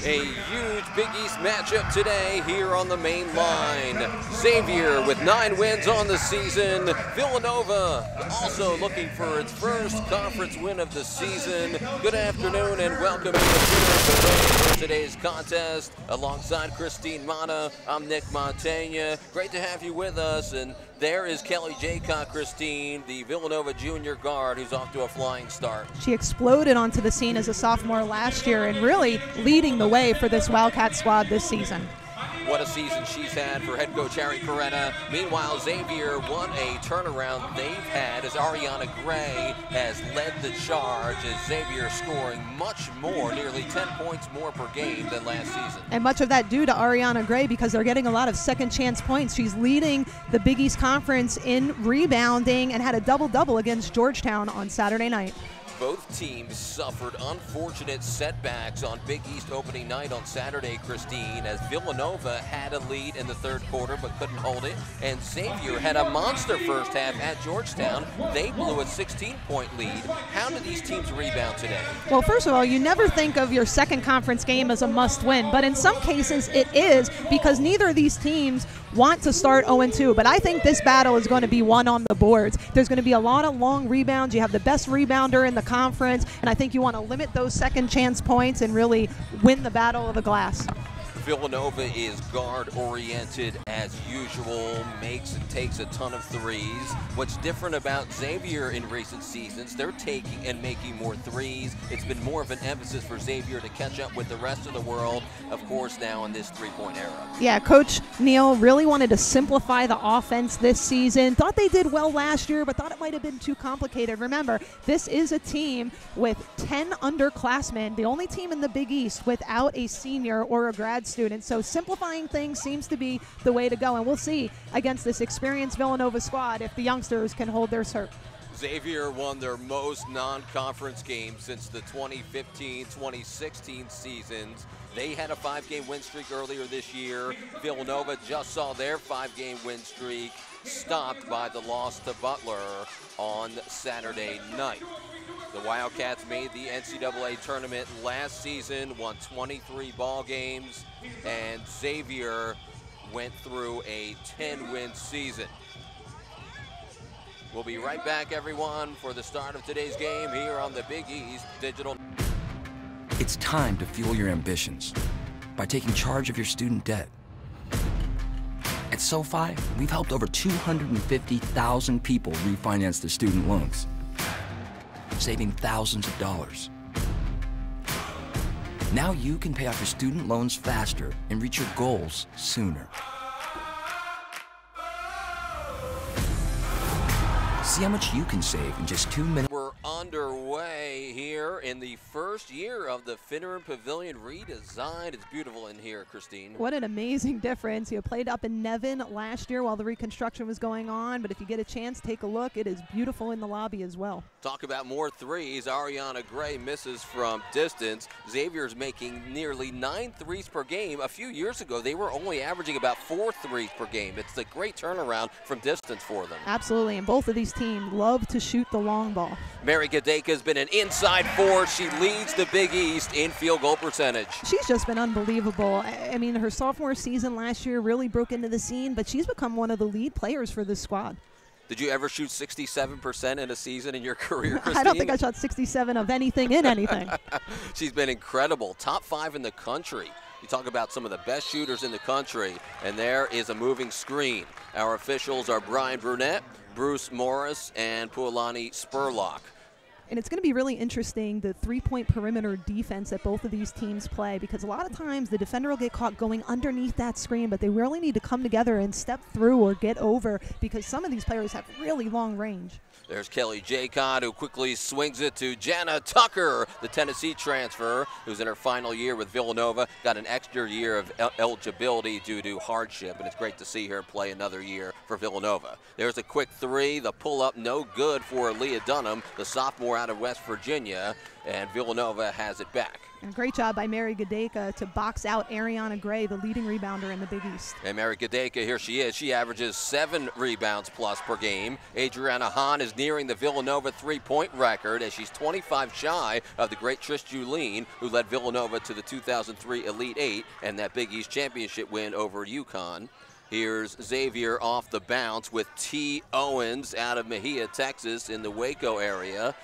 A huge Big East matchup today here on the main line. Xavier with 9 wins on the season. Villanova also looking for its first conference win of the season. Good afternoon and welcome to the for today's contest. Alongside Christine Mata, I'm Nick Montaigne. Great to have you with us. And there is Kelly Jaycock, Christine, the Villanova junior guard who's off to a flying start. She exploded onto the scene as a sophomore last year and really leading the way for this Wildcat squad this season. What a season she's had for head coach Harry Coretta. Meanwhile, Xavier won a turnaround they've had as Ariana Gray has led the charge, as Xavier scoring much more, nearly 10 points more per game than last season. And much of that due to Ariana Gray because they're getting a lot of second chance points. She's leading the Big East Conference in rebounding and had a double-double against Georgetown on Saturday night. Both teams suffered unfortunate setbacks on Big East opening night on Saturday, Christine, as Villanova had a lead in the third quarter but couldn't hold it, and Xavier had a monster first half at Georgetown. They blew a 16-point lead. How did these teams rebound today? Well, first of all, you never think of your second conference game as a must-win, but in some cases it is because neither of these teams want to start 0-2, but I think this battle is going to be won on the boards. There's going to be a lot of long rebounds. You have the best rebounder in the conference, and I think you want to limit those second chance points and really win the battle of the glass. Villanova is guard-oriented as usual, makes and takes a ton of threes. What's different about Xavier in recent seasons, they're taking and making more threes. It's been more of an emphasis for Xavier to catch up with the rest of the world, of course, now in this three-point era. Yeah, Coach Neal really wanted to simplify the offense this season. Thought they did well last year, but thought it might have been too complicated. Remember, this is a team with 10 underclassmen, the only team in the Big East without a senior or a grad student. So simplifying things seems to be the way to go, and we'll see against this experienced Villanova squad if the youngsters can hold their serve. Xavier won their most non-conference games since the 2015-2016 seasons. They had a 5-game win streak earlier this year. Villanova just saw their 5-game win streak stopped by the loss to Butler on Saturday night. The Wildcats made the NCAA tournament last season, won 23 ball games, and Xavier went through a 10-win season. We'll be right back, everyone, for the start of today's game here on the Big East Digital. It's time to fuel your ambitions by taking charge of your student debt. At SoFi, we've helped over 250,000 people refinance their student loans, saving thousands of dollars. Now you can pay off your student loans faster and reach your goals sooner. See how much you can save in just 2 minutes. We're underway here in the first year of the Finneran Pavilion redesign. It's beautiful in here, Christine. What an amazing difference. You played up in Nevin last year while the reconstruction was going on, but if you get a chance, take a look. It is beautiful in the lobby as well. Talk about more threes. Ariana Gray misses from distance. Xavier's making nearly 9 threes per game. A few years ago, they were only averaging about 4 threes per game. It's a great turnaround from distance for them. Absolutely, and both of these teams love to shoot the long ball. Mary Gadeka has been an inside force. She leads the Big East in field goal percentage. She's just been unbelievable. I mean, her sophomore season last year really broke into the scene, but she's become one of the lead players for this squad. Did you ever shoot 67% in a season in your career, Christine? I don't think I shot 67 of anything in anything. She's been incredible. Top 5 in the country. You talk about some of the best shooters in the country, and there is a moving screen. Our officials are Brian Brunette, Bruce Morris, and Pualani Spurlock. And it's going to be really interesting, the three-point perimeter defense that both of these teams play, because a lot of times the defender will get caught going underneath that screen, but they really need to come together and step through or get over because some of these players have really long range. There's Kelly Jaycock, who quickly swings it to Jana Tucker, the Tennessee transfer, who's in her final year with Villanova. Got an extra year of eligibility due to hardship, and it's great to see her play another year for Villanova. There's a quick three. The pull-up no good for Leah Dunham, the sophomore sophomore out of West Virginia, and Villanova has it back. And great job by Mary Gadeka to box out Ariana Gray, the leading rebounder in the Big East. And Mary Gadeka, here she is. She averages 7 rebounds plus per game. Adriana Hahn is nearing the Villanova three-point record as she's 25 shy of the great Trish Julien, who led Villanova to the 2003 Elite Eight and that Big East championship win over UConn. Here's Xavier off the bounce with T. Owens out of Mejia, Texas in the Waco area.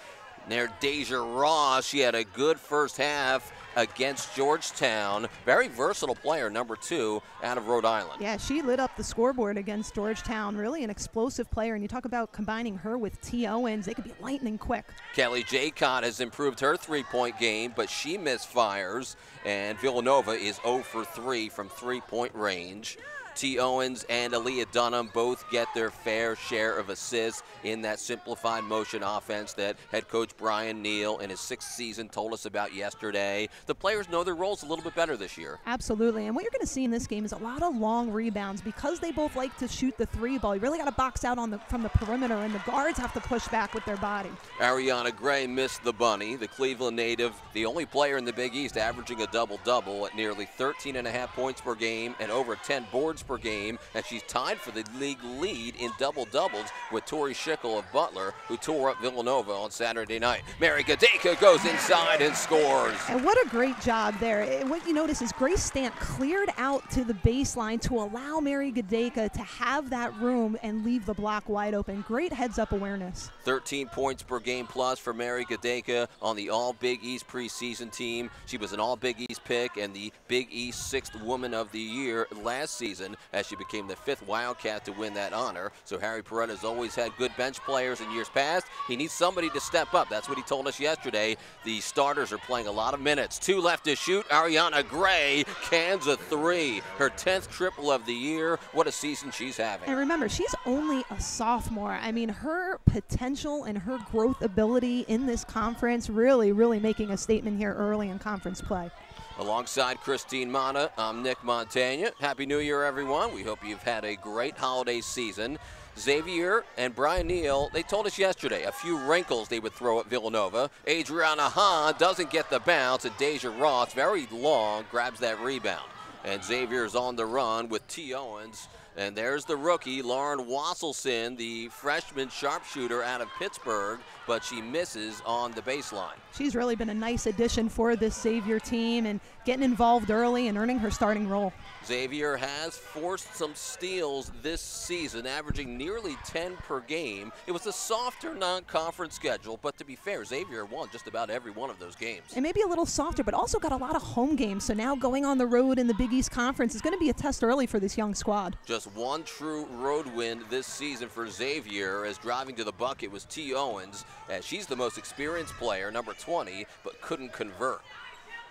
There's Deja Ross. She had a good first half against Georgetown. Very versatile player, number 2, out of Rhode Island. Yeah, she lit up the scoreboard against Georgetown. Really an explosive player. And you talk about combining her with T. Owens. They could be lightning quick. Kelly Jaycott has improved her three-point game, but she misfires. And Villanova is 0 for 3 from three-point range. T. Owens and Aaliyah Dunham both get their fair share of assists in that simplified motion offense that head coach Brian Neal in his 6th season told us about yesterday. The players know their roles a little bit better this year. Absolutely, and what you're going to see in this game is a lot of long rebounds because they both like to shoot the three ball. You really got to box out from the perimeter, and the guards have to push back with their body. Ariana Gray missed the bunny. The Cleveland native, the only player in the Big East averaging a double-double at nearly 13.5 points per game and over 10 boards per game, and she's tied for the league lead in double-doubles with Tori Schickel of Butler, who tore up Villanova on Saturday night. Mary Gadeka goes inside and scores. And what a great job there. What you notice is Grace Stant cleared out to the baseline to allow Mary Gadeka to have that room and leave the block wide open. Great heads-up awareness. 13 points per game plus for Mary Gadeka on the All-Big East preseason team. She was an All-Big East pick and the Big East 6th Woman of the Year last season, as she became the 5th Wildcat to win that honor. So Harry Paretta's always had good bench players in years past. He needs somebody to step up. That's what he told us yesterday. The starters are playing a lot of minutes. 2 left to shoot. Ariana Gray cans a 3. Her 10th triple of the year. What a season she's having. And remember, she's only a sophomore. I mean, her potential and her growth ability in this conference really, really making a statement here early in conference play. Alongside Christine Mana, I'm Nick Montagna. Happy New Year, everyone. We hope you've had a great holiday season. Xavier and Brian Neal, they told us yesterday a few wrinkles they would throw at Villanova. Adriana Hahn doesn't get the bounce, and Deja Ross, very long, grabs that rebound. And Xavier's on the run with T. Owens. And there's the rookie, Lauren Wasselson, the freshman sharpshooter out of Pittsburgh, but she misses on the baseline. She's really been a nice addition for this Xavier team and getting involved early and earning her starting role. Xavier has forced some steals this season, averaging nearly 10 per game. It was a softer non-conference schedule, but to be fair, Xavier won just about every one of those games. And maybe a little softer, but also got a lot of home games. So now going on the road in the Big East Conference is going to be a test early for this young squad. Just one true road win this season for Xavier, as driving to the bucket was T. Owens, as she's the most experienced player, number 20, but couldn't convert.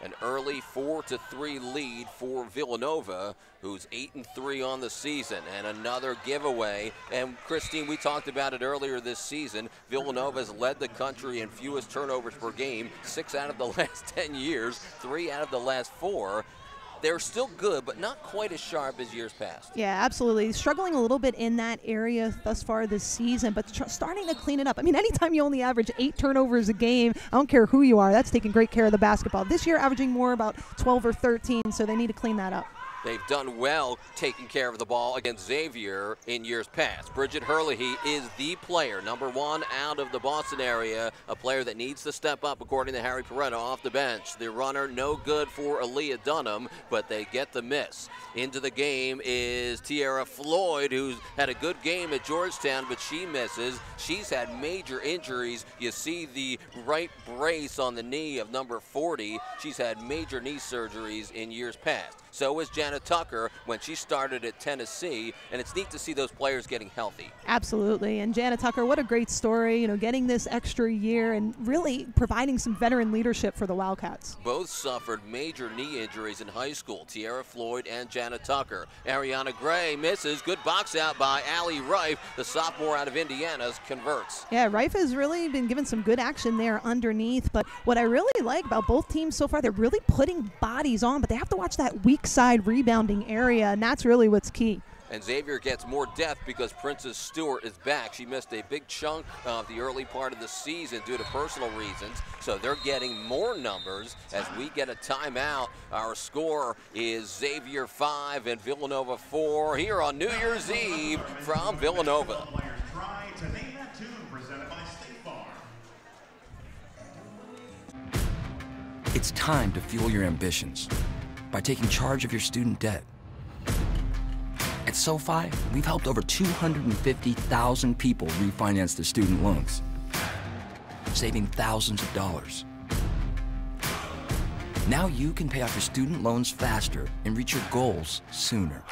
An early 4-3 lead for Villanova, who's 8-3 on the season, and another giveaway. And Christine, we talked about it earlier this season. Villanova's led the country in fewest turnovers per game, 6 out of the last 10 years, 3 out of the last 4. They're still good, but not quite as sharp as years past. Yeah, absolutely. Struggling a little bit in that area thus far this season, but starting to clean it up. I mean, anytime you only average 8 turnovers a game, I don't care who you are, that's taking great care of the basketball. This year, averaging more about 12 or 13, so they need to clean that up. They've done well taking care of the ball against Xavier in years past. Bridget Herlihy is the player, number 1 out of the Boston area, a player that needs to step up according to Harry Paretta off the bench. The runner no good for Aaliyah Dunham, but they get the miss. Into the game is Tierra Floyd, who's had a good game at Georgetown, but she misses. She's had major injuries. You see the right brace on the knee of number 40. She's had major knee surgeries in years past. So is Janet Tucker when she started at Tennessee, and it's neat to see those players getting healthy. Absolutely, and Janet Tucker, what a great story, getting this extra year and really providing some veteran leadership for the Wildcats. Both suffered major knee injuries in high school, Tierra Floyd and Janet Tucker. Ariana Gray misses, good box out by Allie Rife, the sophomore out of Indiana, converts. Yeah, Rife has really been given some good action there underneath, but what I really like about both teams so far, they're really putting bodies on, but they have to watch that weak side rebounding area, and that's really what's key. And Xavier gets more depth because Princess Stewart is back. She missed a big chunk of the early part of the season due to personal reasons, so they're getting more numbers as we get a timeout. Our score is Xavier 5 and Villanova 4 here on New Year's Eve from Villanova. It's time to fuel your ambitions by taking charge of your student debt. At SoFi, we've helped over 250,000 people refinance their student loans, saving thousands of dollars. Now you can pay off your student loans faster and reach your goals sooner.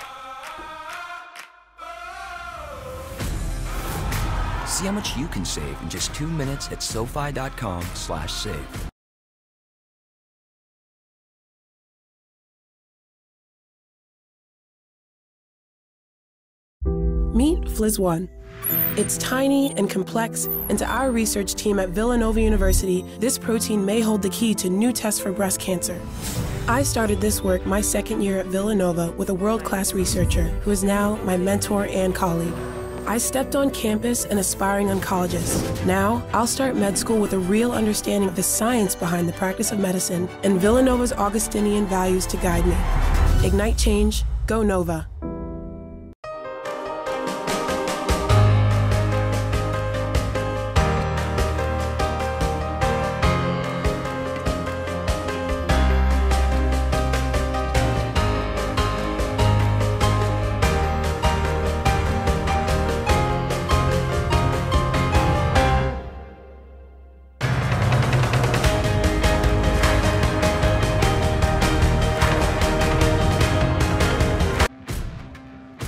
See how much you can save in just 2 minutes at SoFi.com/save. Meet Fliz 1. It's tiny and complex, and to our research team at Villanova University, this protein may hold the key to new tests for breast cancer. I started this work my second year at Villanova with a world-class researcher who is now my mentor and colleague. I stepped on campus an aspiring oncologist. Now, I'll start med school with a real understanding of the science behind the practice of medicine and Villanova's Augustinian values to guide me. Ignite change, go Nova.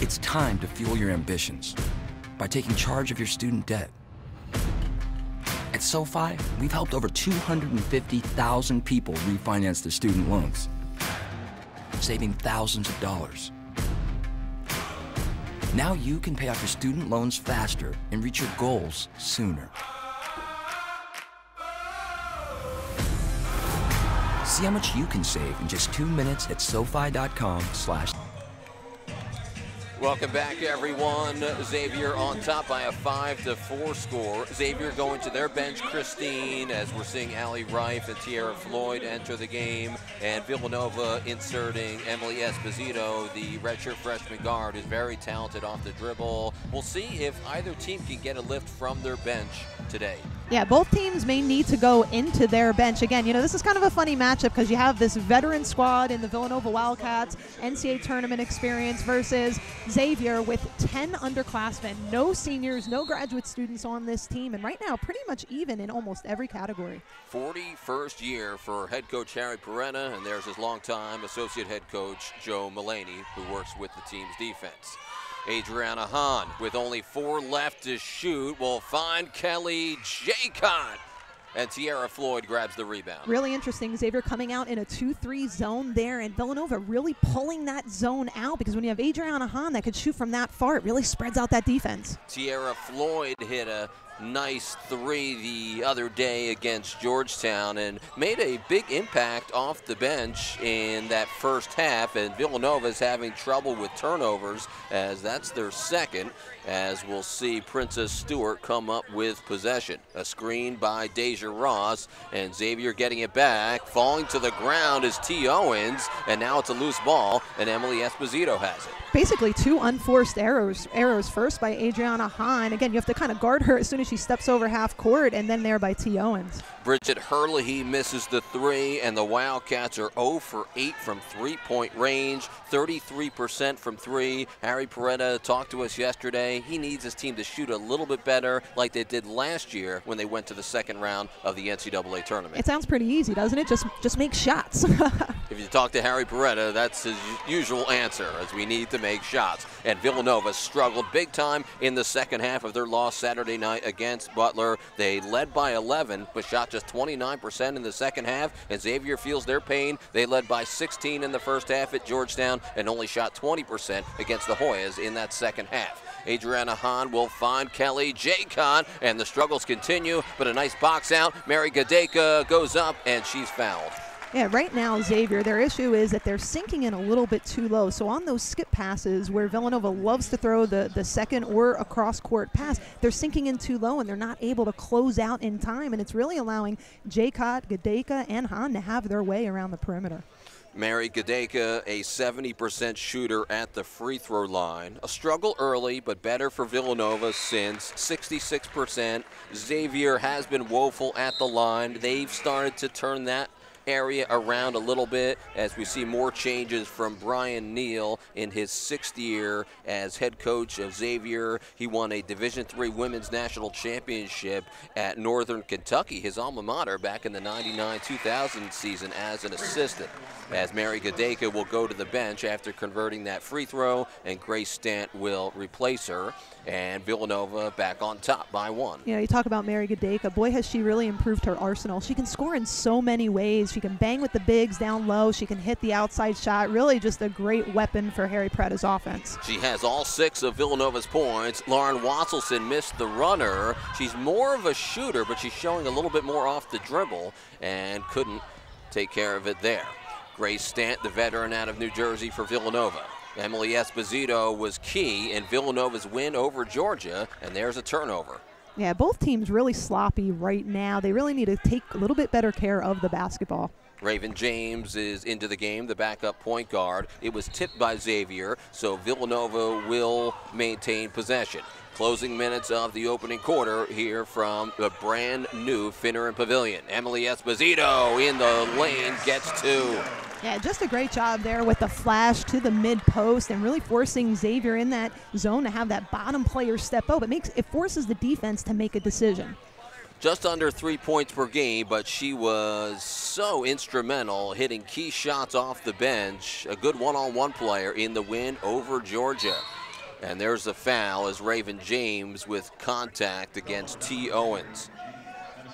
It's time to fuel your ambitions by taking charge of your student debt. At SoFi, we've helped over 250,000 people refinance their student loans, saving thousands of dollars. Now you can pay off your student loans faster and reach your goals sooner. See how much you can save in just 2 minutes at SoFi.com/. Welcome back, everyone. Xavier on top by a 5-4 score. Xavier going to their bench, Christine, as we're seeing Allie Rife and Tierra Floyd enter the game, and Villanova inserting Emily Esposito, the redshirt freshman guard, who's very talented off the dribble. We'll see if either team can get a lift from their bench today. Yeah, both teams may need to go into their bench. Again, you know, this is kind of a funny matchup because you have this veteran squad in the Villanova Wildcats, NCAA tournament experience, versus Xavier with 10 underclassmen, no seniors, no graduate students on this team, and right now pretty much even in almost every category. 41st year for head coach Harry Perretta, and there's his longtime associate head coach Joe Mullaney, who works with the team's defense. Adriana Hahn, with only 4 left to shoot, will find Kelly Jaycott, and Tierra Floyd grabs the rebound. Really interesting. Xavier coming out in a 2-3 zone there, and Villanova really pulling that zone out because when you have Adriana Hahn that could shoot from that far, it really spreads out that defense. Tierra Floyd hit a nice 3 the other day against Georgetown and made a big impact off the bench in that first half, and Villanova is having trouble with turnovers as that's their second, as we'll see Princess Stewart come up with possession. A screen by Deja Ross, and Xavier getting it back. Falling to the ground is T. Owens, and now it's a loose ball, and Emily Esposito has it. Basically 2 unforced errors first by Adriana Hahn. Again, you have to kind of guard her as soon as she steps over half court, and then there by T. Owens. Bridget Hurley misses the 3, and the Wildcats are 0 for 8 from three-point range, 33% from 3. Harry Perretta talked to us yesterday. He needs his team to shoot a little bit better like they did last year when they went to the second round of the NCAA tournament. It sounds pretty easy, doesn't it? Just make shots. If you talk to Harry Perretta, that's his usual answer, as we need to make shots. And Villanova struggled big time in the second half of their loss Saturday night against Butler. They led by 11, but shot just 29% in the second half, and Xavier feels their pain. They led by 16 in the first half at Georgetown and only shot 20% against the Hoyas in that second half. Adriana Hahn will find Kelly Jaycott, and the struggles continue, but a nice box out. Mary Gadeka goes up, and she's fouled. Yeah, right now, Xavier, their issue is that they're sinking in a little bit too low. So on those skip passes where Villanova loves to throw the second or a cross-court pass, they're sinking in too low and they're not able to close out in time. And it's really allowing Jaycott, Gadeka, and Hahn to have their way around the perimeter. Mary Gadeka, a 70% shooter at the free throw line. A struggle early, but better for Villanova since 66%. Xavier has been woeful at the line. They've started to turn that area around a little bit as we see more changes from Brian Neal in his 6th year as head coach of Xavier. He won a Division III Women's National Championship at Northern Kentucky, his alma mater, back in the 99-2000 season as an assistant. As Mary Gadeka will go to the bench after converting that free throw, and Grace Stant will replace her, and Villanova back on top by 1. You know, you talk about Mary Gadeka. Boy, has she really improved her arsenal. She can score in so many ways. She can bang with the bigs down low. She can hit the outside shot. Really just a great weapon for Harry Pretta's offense. She has all 6 of Villanova's points. Lauren Wasselson missed the runner. She's more of a shooter, but she's showing a little bit more off the dribble and couldn't take care of it there. Grace Stant, the veteran out of New Jersey for Villanova. Emily Esposito was key in Villanova's win over Georgia, and there's a turnover. Yeah, both teams really sloppy right now. They really need to take a little bit better care of the basketball. Raven James is into the game, the backup point guard. It was tipped by Xavier, so Villanova will maintain possession. Closing minutes of the opening quarter here from the brand new Finneran Pavilion. Emily Esposito in the lane gets 2. Yeah, just a great job there with the flash to the mid post and really forcing Xavier in that zone to have that bottom player step up. It forces the defense to make a decision. Just under 3 points per game, but she was so instrumental, hitting key shots off the bench. A good one-on-one player in the win over Georgia. And there's a foul as Raven James with contact against T. Owens.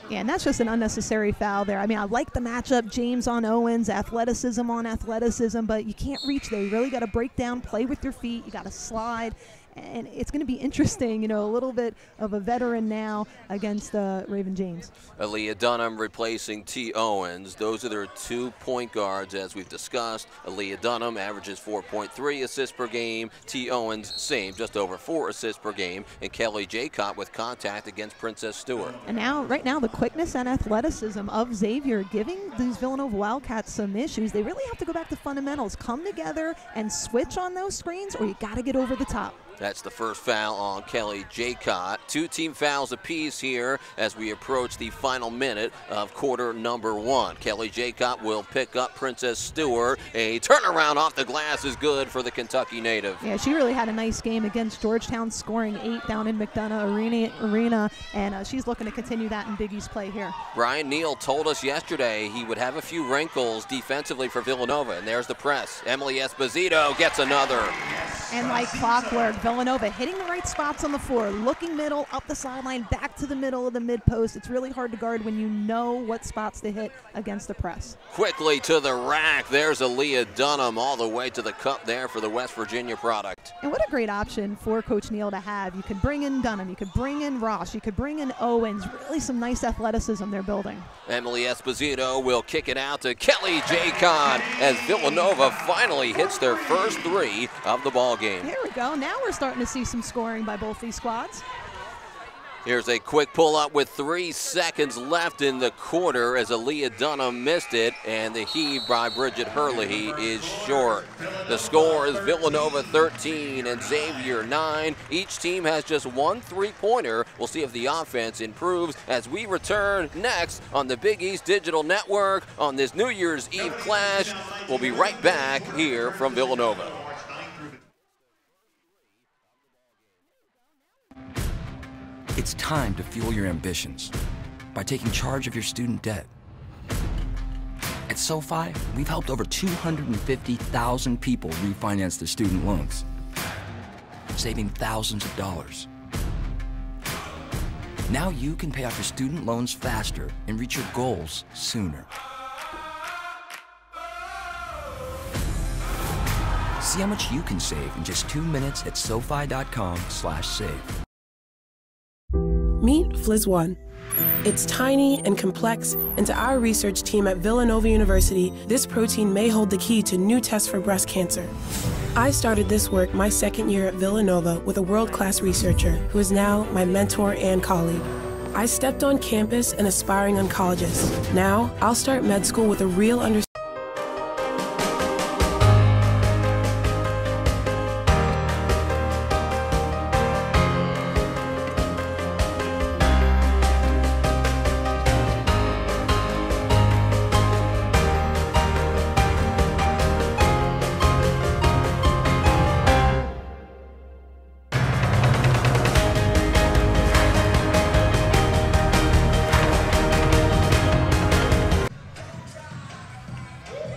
Yeah, and that's just an unnecessary foul there. I mean, I like the matchup, James on Owens, athleticism on athleticism, but you can't reach there. You really got to break down, play with your feet. You got to slide. And it's going to be interesting, you know, a little bit of a veteran now against Raven James. Aaliyah Dunham replacing T. Owens. Those are their 2 point guards, as we've discussed. Aaliyah Dunham averages 4.3 assists per game. T. Owens, same, just over 4 assists per game. And Kelly Jaycott with contact against Princess Stewart. And now, right now, the quickness and athleticism of Xavier giving these Villanova Wildcats some issues. They really have to go back to fundamentals, come together and switch on those screens, or you got to get over the top. That's the first foul on Kelly Jaycott. 2 team fouls apiece here as we approach the final minute of quarter number 1. Kelly Jaycott will pick up Princess Stewart. A turnaround off the glass is good for the Kentucky native. Yeah, she really had a nice game against Georgetown, scoring 8 down in McDonough Arena, and she's looking to continue that in Big East play here. Brian Neal told us yesterday he would have a few wrinkles defensively for Villanova, and there's the press. Emily Esposito gets another. And like clockwork, Villanova hitting the right spots on the floor, looking middle, up the sideline, back to the middle of the mid post. It's really hard to guard when you know what spots to hit against the press. Quickly to the rack. There's Aaliyah Dunham all the way to the cup there for the West Virginia product. And what a great option for Coach Neal to have. You could bring in Dunham, you could bring in Ross, you could bring in Owens. Really some nice athleticism they're building. Emily Esposito will kick it out to Kelly Jaycott as Villanova finally hits their first 3 of the ball game. Here we go. Now we're starting to see some scoring by both these squads. Here's a quick pull-up with 3 seconds left in the quarter as Aaliyah Dunham missed it, and the heave by Bridget Hurley is short. The score is Villanova 13 and Xavier 9. Each team has just 1 3-pointer. We'll see if the offense improves as we return next on the Big East Digital Network on this New Year's Eve clash. We'll be right back here from Villanova. It's time to fuel your ambitions by taking charge of your student debt. At SoFi, we've helped over 250,000 people refinance their student loans, saving thousands of dollars. Now you can pay off your student loans faster and reach your goals sooner. See how much you can save in just 2 minutes at SoFi.com/save. Meet Fliz One, It's tiny and complex, and to our research team at Villanova University, this protein may hold the key to new tests for breast cancer. I started this work my second year at Villanova with a world-class researcher who is now my mentor and colleague. I stepped on campus an aspiring oncologist. Now, I'll start med school with a real understanding.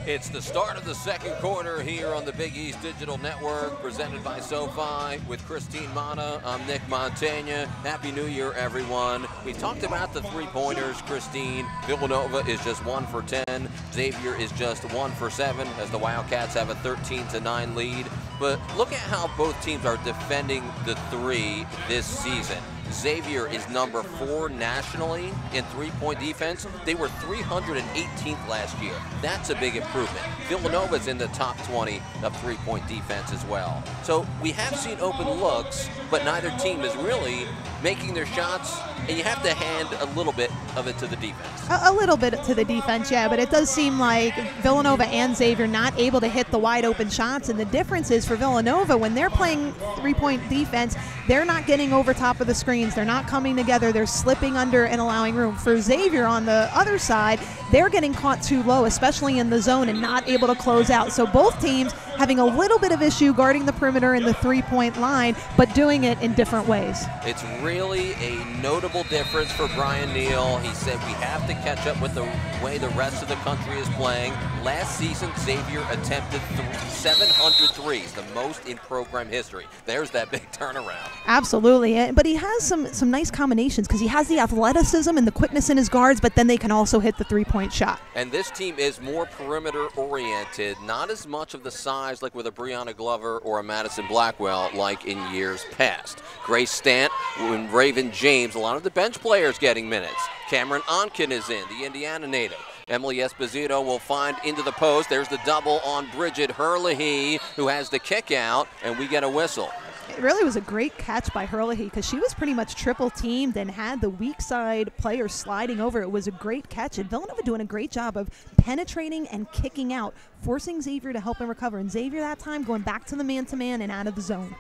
It's the start of the second quarter here on the Big East Digital Network, presented by SoFi with Christine Mana. I'm Nick Montagna. Happy New Year, everyone. We talked about the three-pointers, Christine. Villanova is just 1 for 10. Xavier is just 1 for 7 as the Wildcats have a 13-9 lead. But look at how both teams are defending the three this season. Xavier is number 4 nationally in three-point defense. They were 318th last year. That's a big improvement. Villanova's in the top 20 of three-point defense as well. So we have seen open looks, but neither team is really making their shots, and you have to hand a little bit of it to the defense. A little bit to the defense, yeah, but it does seem like Villanova and Xavier not able to hit the wide open shots, and the difference is for Villanova, when they're playing three-point defense, they're not getting over top of the screens. They're not coming together. They're slipping under and allowing room. For Xavier on the other side, they're getting caught too low, especially in the zone, and not able to close out. So both teams having a little bit of issue guarding the perimeter in the three-point line, but doing it in different ways. It's really a notable difference for Brian Neal. He said we have to catch up with the way the rest of the country is playing. Last season, Xavier attempted 700 threes, the most in program history. There's that big turnaround. Absolutely, but he has some nice combinations because he has the athleticism and the quickness in his guards, but then they can also hit the three-point shot. And this team is more perimeter-oriented, not as much of the size like with a Brianna Glover or a Madison Blackwell like in years past. Grace Stant and Raven James, a lot of the bench players getting minutes. Cameron Onken is in, the Indiana native. Emily Esposito will find into the post. There's the double on Bridget Herlihy, who has the kick out, and we get a whistle. It really was a great catch by Herlihy because she was pretty much triple teamed and had the weak side player sliding over. It was a great catch, and Villanova doing a great job of penetrating and kicking out, forcing Xavier to help him recover. And Xavier that time going back to the man-to-man and out of the zone.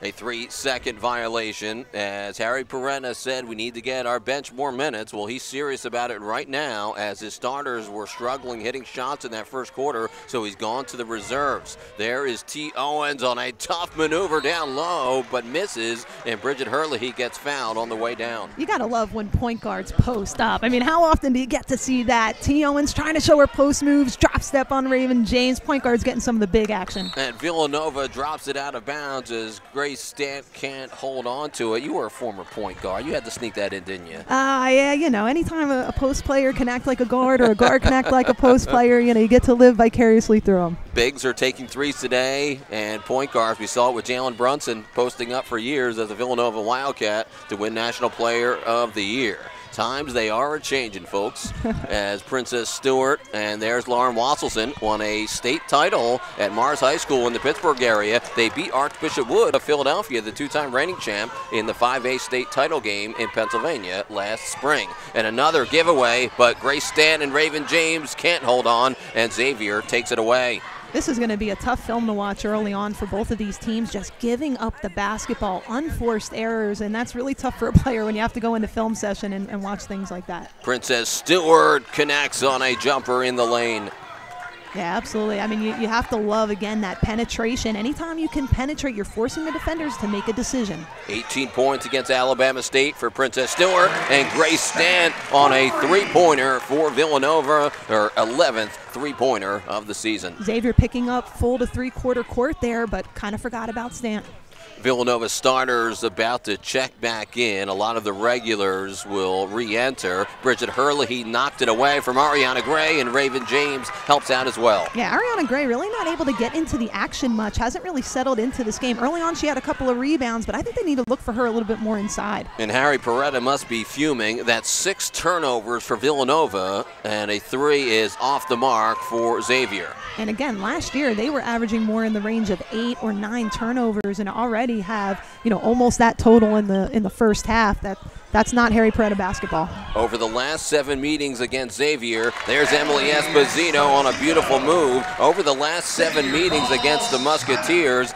A 3-second violation. As Harry Perena said, we need to get our bench more minutes. Well, he's serious about it right now as his starters were struggling hitting shots in that first quarter, so he's gone to the reserves. There is T. Owens on a tough maneuver down low, but misses, and Bridget Herlihy gets fouled on the way down. You got to love when point guards post up. I mean, how often do you get to see that? T. Owens trying to show her post moves, drop step on Raven James. Point guards getting some of the big action. And Villanova drops it out of bounds as Grace Stant can't hold on to it. You were a former point guard. You had to sneak that in, didn't you? Yeah, you know, anytime a post player can act like a guard or a guard can act like a post player, you know, you get to live vicariously through them. Bigs are taking threes today, and point guards, we saw it with Jalen Brunson posting up for years as a Villanova Wildcat to win National Player of the Year. Times they are a-changing, folks, as Princess Stewart and there's Lauren Wasselson won a state title at Mars High School in the Pittsburgh area. They beat Archbishop Wood of Philadelphia, the two-time reigning champ, in the 5A state title game in Pennsylvania last spring. And another giveaway, but Grace Stant and Raven James can't hold on, and Xavier takes it away. This is going to be a tough film to watch early on for both of these teams, just giving up the basketball, unforced errors, and that's really tough for a player when you have to go into film session and watch things like that. Princess Stewart connects on a jumper in the lane. Yeah, absolutely. I mean, you have to love, again, that penetration. Anytime you can penetrate, you're forcing the defenders to make a decision. 18 points against Alabama State for Princess Stewart, and Grace Stant on a three-pointer for Villanova, her 11th three-pointer of the season. Xavier picking up full to three-quarter court there, but kind of forgot about Stant. Villanova starters about to check back in. A lot of the regulars will re-enter. Bridget Hurley knocked it away from Ariana Gray, and Raven James helps out as well. Yeah, Ariana Gray really not able to get into the action much. Hasn't really settled into this game. Early on, she had a couple of rebounds, but I think they need to look for her a little bit more inside. And Harry Peretta must be fuming. That's 6 turnovers for Villanova, and a 3 is off the mark for Xavier. And again, last year they were averaging more in the range of 8 or 9 turnovers, and already have, almost that total in the first half. That's not Harry Peretta basketball. Over the last 7 meetings against Xavier, there's Emily Esposito on a beautiful move. Over the last 7 meetings against the Musketeers,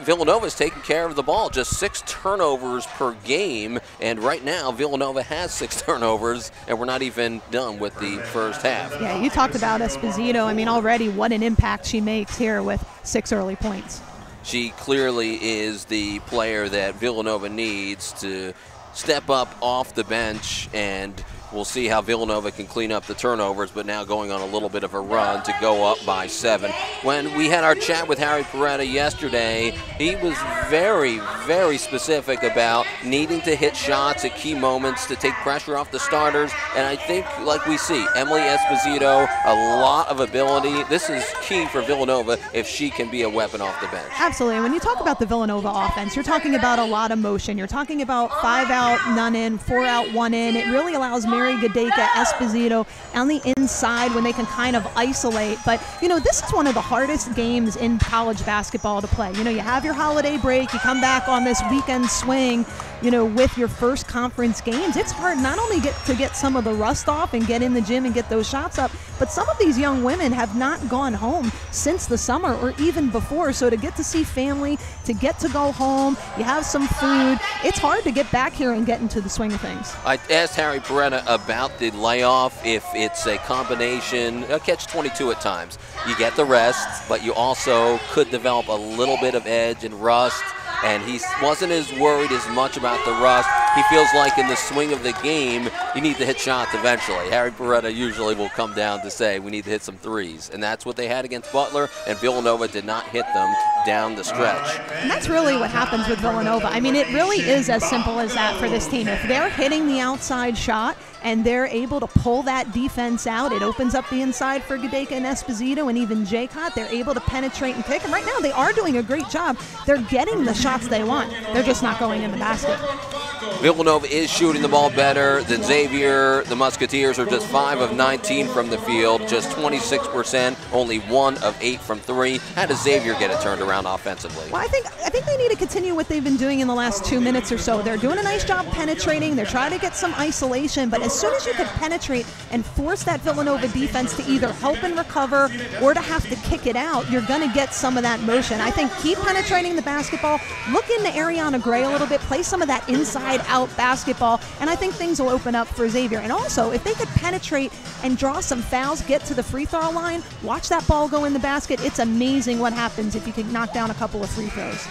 Villanova's taking care of the ball. Just 6 turnovers per game, and right now Villanova has 6 turnovers, and we're not even done with the first half. Yeah, you talked about Esposito. I mean, already what an impact she makes here with 6 early points. She clearly is the player that Villanova needs to step up off the bench, and we'll see how Villanova can clean up the turnovers, but now going on a little bit of a run to go up by 7. When we had our chat with Harry Peretta yesterday, he was very, very specific about needing to hit shots at key moments to take pressure off the starters, and I think, like we see, Emily Esposito, a lot of ability. This is key for Villanova if she can be a weapon off the bench. Absolutely. When you talk about the Villanova offense, you're talking about a lot of motion. You're talking about 5 out, none in, 4 out, 1 in. It really allows Mary Gadeka, Esposito on the inside when they can kind of isolate. But, this is one of the hardest games in college basketball to play. You have your holiday break, you come back on this weekend swing, with your first conference games. It's hard not only to get some of the rust off and get in the gym and get those shots up, but some of these young women have not gone home since the summer or even before. So to get to see family, to get to go home, you have some food, it's hard to get back here and get into the swing of things. I asked Harry Peretta about the layoff, if it's a combination, a catch-22 at times. You get the rest, but you also could develop a little bit of edge and rust, and he wasn't as worried as much about the rust. He feels like in the swing of the game, you need to hit shots eventually. Harry Peretta usually will come down to say, we need to hit some threes, and that's what they had against Butler, and Villanova did not hit them down the stretch. And that's really what happens with Villanova. I mean, it really is as simple as that for this team. If they're hitting the outside shot and they're able to pull that defense out, it opens up the inside for Gadeka and Esposito and even Jaycott. They're able to penetrate and pick, and right now they are doing a great job. They're getting the shots they want. They're just not going in the basket. Villanova is shooting the ball better than Xavier. The Musketeers are just 5 of 19 from the field, just 26%, only 1 of 8 from 3. How does Xavier get it turned around offensively? Well, I think they need to continue what they've been doing in the last 2 minutes or so. They're doing a nice job penetrating. They're trying to get some isolation, but as soon as you can penetrate and force that Villanova defense to either help and recover or to have to kick it out, you're going to get some of that motion. I think keep penetrating the basketball, look into Ariana Gray a little bit, play some of that inside-out basketball, and I think things will open up for Xavier. And also, if they could penetrate and draw some fouls, get to the free throw line, watch that ball go in the basket, it's amazing what happens if you can knock down a couple of free throws.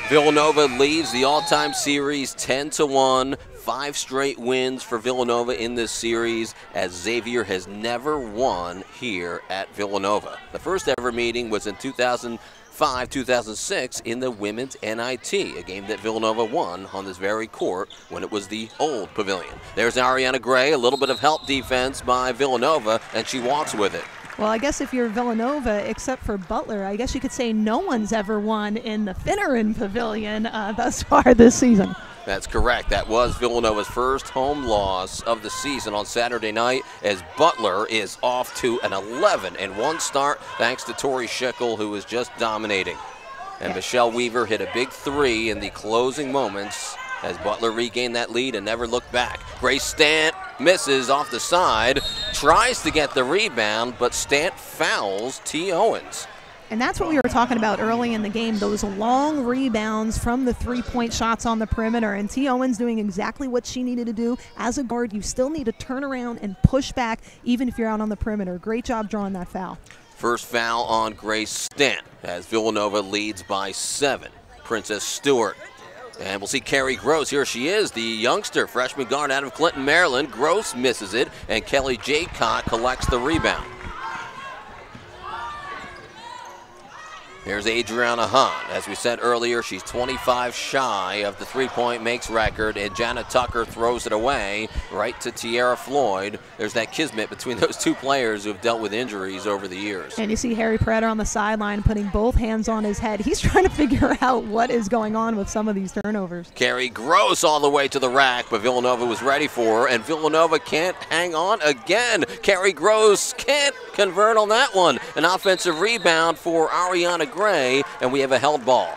Villanova leads the all-time series 10-1. 5 straight wins for Villanova in this series, as Xavier has never won here at Villanova. The first ever meeting was in 2005-2006 in the Women's NIT, a game that Villanova won on this very court when it was the old pavilion. There's Ariana Gray, a little bit of help defense by Villanova, and she walks with it. Well, I guess if you're Villanova, except for Butler, I guess you could say no one's ever won in the Finneran Pavilion thus far this season. That's correct. That was Villanova's first home loss of the season on Saturday night, as Butler is off to an 11-1 start thanks to Tori Schickel, who is just dominating. And Michelle Weaver hit a big 3 in the closing moments as Butler regained that lead and never looked back. Grace Stant misses off the side, tries to get the rebound, but Stant fouls T. Owens. And that's what we were talking about early in the game, those long rebounds from the three-point shots on the perimeter. And T. Owens doing exactly what she needed to do. As a guard, you still need to turn around and push back, even if you're out on the perimeter. Great job drawing that foul. First foul on Grace Stant as Villanova leads by 7. Princess Stewart. And we'll see Carrie Gross. Here she is, the youngster freshman guard out of Clinton, Maryland. Gross misses it, and Kelly Jaycott collects the rebound. Here's Adriana Hahn. As we said earlier, she's 25 shy of the three-point makes record, and Janet Tucker throws it away right to Tiara Floyd. There's that kismet between those two players who have dealt with injuries over the years. And you see Harry Prater on the sideline putting both hands on his head. He's trying to figure out what is going on with some of these turnovers. Carrie Gross all the way to the rack, but Villanova was ready for her, and Villanova can't hang on again. Carrie Gross can't convert on that one. An offensive rebound for Ariana Gray, and we have a held ball.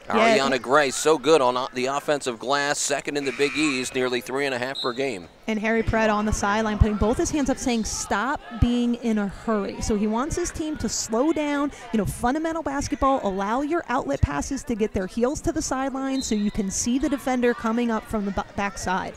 Yeah. Ariana Gray so good on the offensive glass, second in the Big East, nearly 3.5 per game. And Harry Prater on the sideline putting both his hands up saying stop being in a hurry. So he wants his team to slow down. You know, fundamental basketball, allow your outlet passes to get their heels to the sideline so you can see the defender coming up from the backside.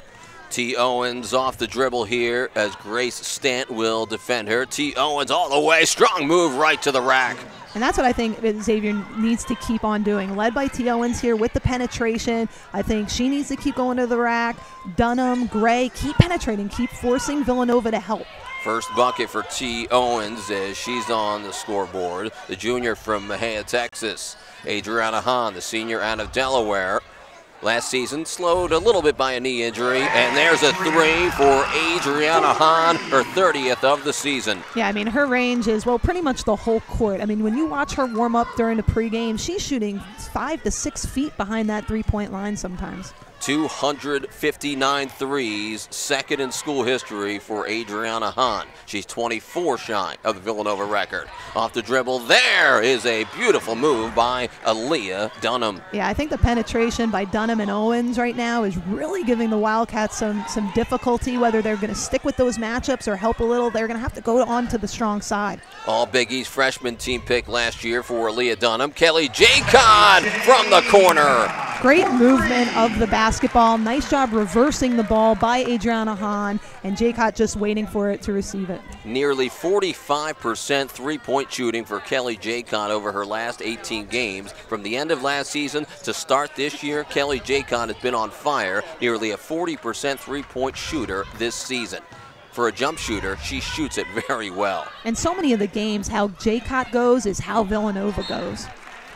T. Owens off the dribble here as Grace Stant will defend her. T. Owens all the way, strong move right to the rack. And that's what I think Xavier needs to keep on doing. Led by T. Owens here with the penetration. I think she needs to keep going to the rack. Dunham, Gray, keep penetrating, keep forcing Villanova to help. First bucket for T. Owens as she's on the scoreboard. The junior from Mejia, Texas. Adriana Hahn, the senior out of Delaware. Last season, slowed a little bit by a knee injury, and there's a three for Adriana Hahn, her 30th of the season. Yeah, I mean, her range is, well, pretty much the whole court. I mean, when you watch her warm up during the pregame, she's shooting 5 to 6 feet behind that three-point line sometimes. 259 threes, second in school history for Adriana Hahn. She's 24 shy of the Villanova record. Off the dribble, there is a beautiful move by Aaliyah Dunham. Yeah, I think the penetration by Dunham and Owens right now is really giving the Wildcats some difficulty, whether they're going to stick with those matchups or help a little. They're going to have to go on to the strong side. All Big East freshman team pick last year for Aaliyah Dunham. Kelly Jacon from the corner. Great movement of the basketball. Nice job reversing the ball by Adriana Hahn, and Jaycott just waiting for it to receive it. Nearly 45% three-point shooting for Kelly Jaycon over her last 18 games. From the end of last season to start this year, Kelly Jaycon has been on fire, nearly a 40% three-point shooter this season. For a jump shooter, she shoots it very well. And so many of the games, how Jaycott goes is how Villanova goes.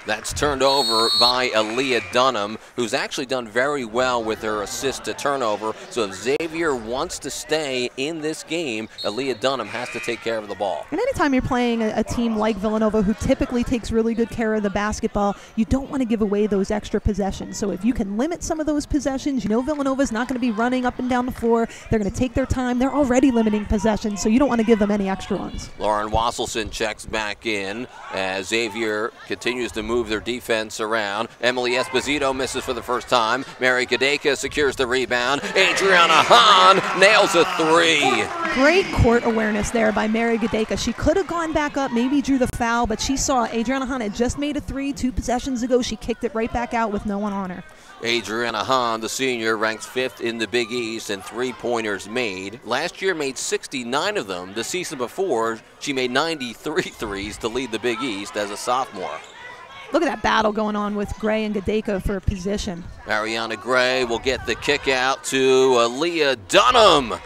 That's turned over by Aaliyah Dunham, who's actually done very well with her assist to turnover. So if Xavier wants to stay in this game, Aaliyah Dunham has to take care of the ball. And anytime you're playing a team like Villanova, who typically takes really good care of the basketball, you don't want to give away those extra possessions. So if you can limit some of those possessions, you know Villanova's not going to be running up and down the floor. They're going to take their time. They're already limiting possessions, so you don't want to give them any extra ones. Lauren Wasselson checks back in as Xavier continues to move their defense around. Emily Esposito misses for the first time. Mary Gadeka secures the rebound. Adriana Hahn nails a three. Great court awareness there by Mary Gadeka. She could have gone back up, maybe drew the foul, but she saw Adriana Hahn had just made a three 2 possessions ago. She kicked it right back out with no one on her. Adriana Hahn, the senior, ranks 5th in the Big East in three-pointers made. Last year made 69 of them. The season before, she made 93 threes to lead the Big East as a sophomore. Look at that battle going on with Gray and Gadeka for a position. Ariana Gray will get the kick out to Aaliyah Dunham.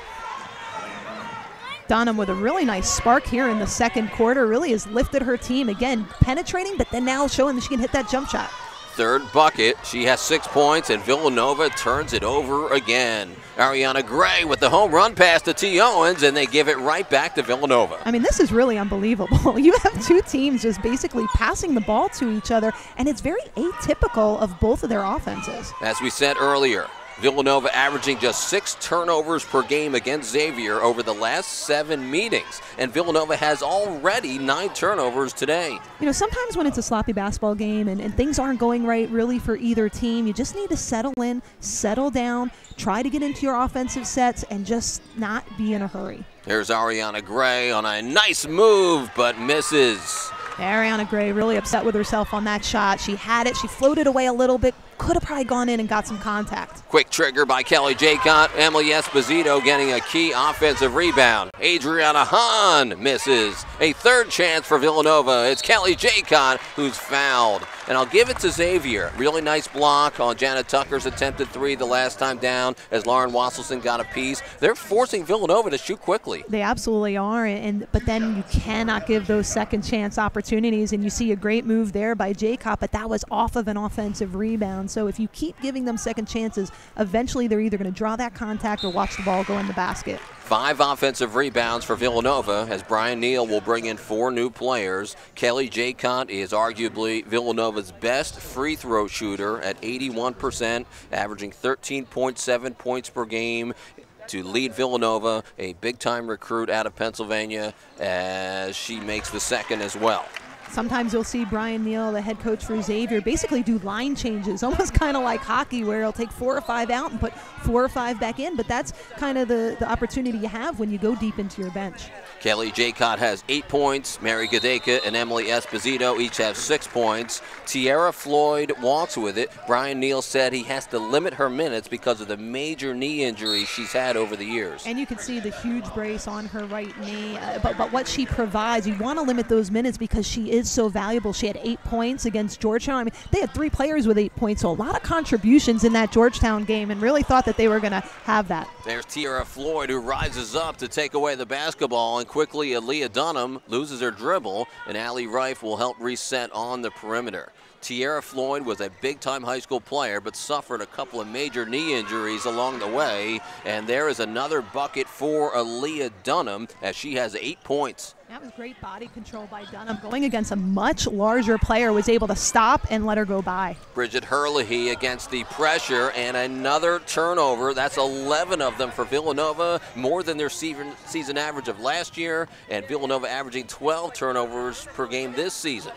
Dunham with a really nice spark here in the second quarter. Really has lifted her team. Again, penetrating, but then now showing that she can hit that jump shot. Third bucket. She has 6 points, and Villanova turns it over again. Ariana Gray with the home run pass to T. Owens, and they give it right back to Villanova. I mean, this is really unbelievable. You have two teams just basically passing the ball to each other, and it's very atypical of both of their offenses. As we said earlier, Villanova averaging just 6 turnovers per game against Xavier over the last 7 meetings. And Villanova has already 9 turnovers today. You know, sometimes when it's a sloppy basketball game and things aren't going right really for either team, you just need to settle in, settle down, try to get into your offensive sets, and just not be in a hurry. Here's Ariana Gray on a nice move, but misses. Ariana Gray really upset with herself on that shot. She had it. She floated away a little bit. Could have probably gone in and got some contact. Quick trigger by Kelly Jaycott. Emily Esposito getting a key offensive rebound. Adriana Hahn misses. A third chance for Villanova. It's Kelly Jaycott who's fouled. And I'll give it to Xavier. Really nice block on Janet Tucker's attempted three the last time down as Lauren Wasselson got a piece. They're forcing Villanova to shoot quickly. They absolutely are, but then you cannot give those second chance opportunities, and you see a great move there by Jacob, but that was off of an offensive rebound. So if you keep giving them second chances, eventually they're either going to draw that contact or watch the ball go in the basket. 5 offensive rebounds for Villanova as Brian Neal will bring in 4 new players. Kelly Jacont is arguably Villanova's best free throw shooter at 81%, averaging 13.7 points per game to lead Villanova, a big-time recruit out of Pennsylvania, as she makes the second as well. Sometimes you'll see Brian Neal, the head coach for Xavier, basically do line changes, almost kind of like hockey, where he'll take 4 or 5 out and put 4 or 5 back in. But that's kind of the opportunity you have when you go deep into your bench. Kelly Jacott has 8 points. Mary Gadeka and Emily Esposito each have 6 points. Tierra Floyd walks with it. Brian Neal said he has to limit her minutes because of the major knee injury she's had over the years. And you can see the huge brace on her right knee. But what she provides, you want to limit those minutes because she is so valuable. She had 8 points against Georgetown. I mean, they had 3 players with 8 points, so a lot of contributions in that Georgetown game, and really thought that they were going to have that. There's Tierra Floyd, who rises up to take away the basketball, and quickly Aaliyah Dunham loses her dribble, and Allie Reif will help reset on the perimeter. Tierra Floyd was a big-time high school player, but suffered a couple of major knee injuries along the way, and there is another bucket for Aaliyah Dunham as she has 8 points. That was great body control by Dunham. Going against a much larger player, was able to stop and let her go by. Bridget Herlihy against the pressure, and another turnover. That's 11 of them for Villanova, more than their season average of last year, and Villanova averaging 12 turnovers per game this season.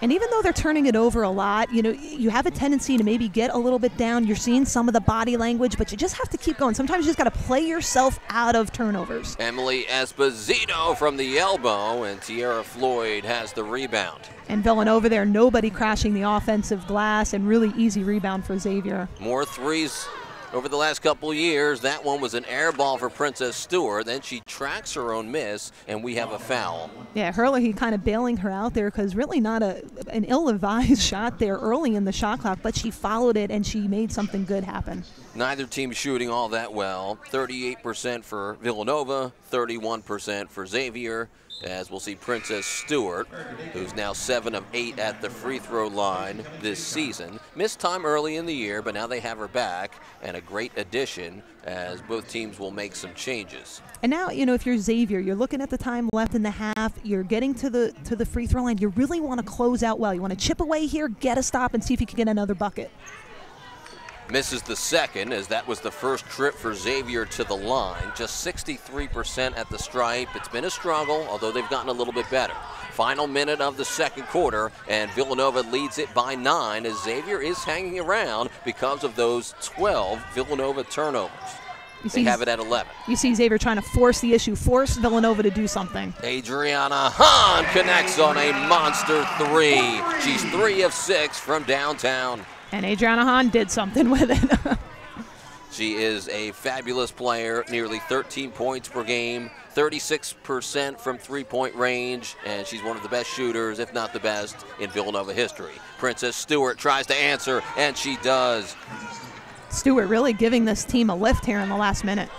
And even though they're turning it over a lot, you know, you have a tendency to maybe get a little bit down. You're seeing some of the body language, but you just have to keep going. Sometimes you just got to play yourself out of turnovers. Emily Esposito from the elbow, and Tierra Floyd has the rebound. And Villanova there, nobody crashing the offensive glass, and really easy rebound for Xavier. More threes over the last couple of years. That one was an air ball for Princess Stewart. Then she tracks her own miss, and we have a foul. Yeah, Herlihy kind of bailing her out there, because really not an ill-advised shot there early in the shot clock, but she followed it and she made something good happen. Neither team shooting all that well. 38% for Villanova, 31% for Xavier, as we'll see Princess Stewart, who's now 7 of 8 at the free throw line this season. Missed time early in the year, but now they have her back, and a great addition as both teams will make some changes. And now, you know, if you're Xavier, you're looking at the time left in the half, you're getting to the free throw line, you really want to close out well. You want to chip away here, get a stop, and see if you can get another bucket. Misses the second, as that was the first trip for Xavier to the line. Just 63% at the stripe. It's been a struggle, although they've gotten a little bit better. Final minute of the second quarter, and Villanova leads it by 9, as Xavier is hanging around because of those 12 Villanova turnovers. They have it at 11. You see Xavier trying to force the issue, force Villanova to do something. Adriana Hahn connects on a monster 3. She's 3 of 6 from downtown. And Adriana Hahn did something with it. She is a fabulous player, nearly 13 points per game, 36% from three-point range, and she's one of the best shooters, if not the best, in Villanova history. Princess Stewart tries to answer, and she does. Stewart really giving this team a lift here in the last minute.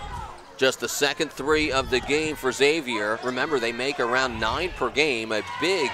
Just the second 3 of the game for Xavier. Remember, they make around 9 per game, a big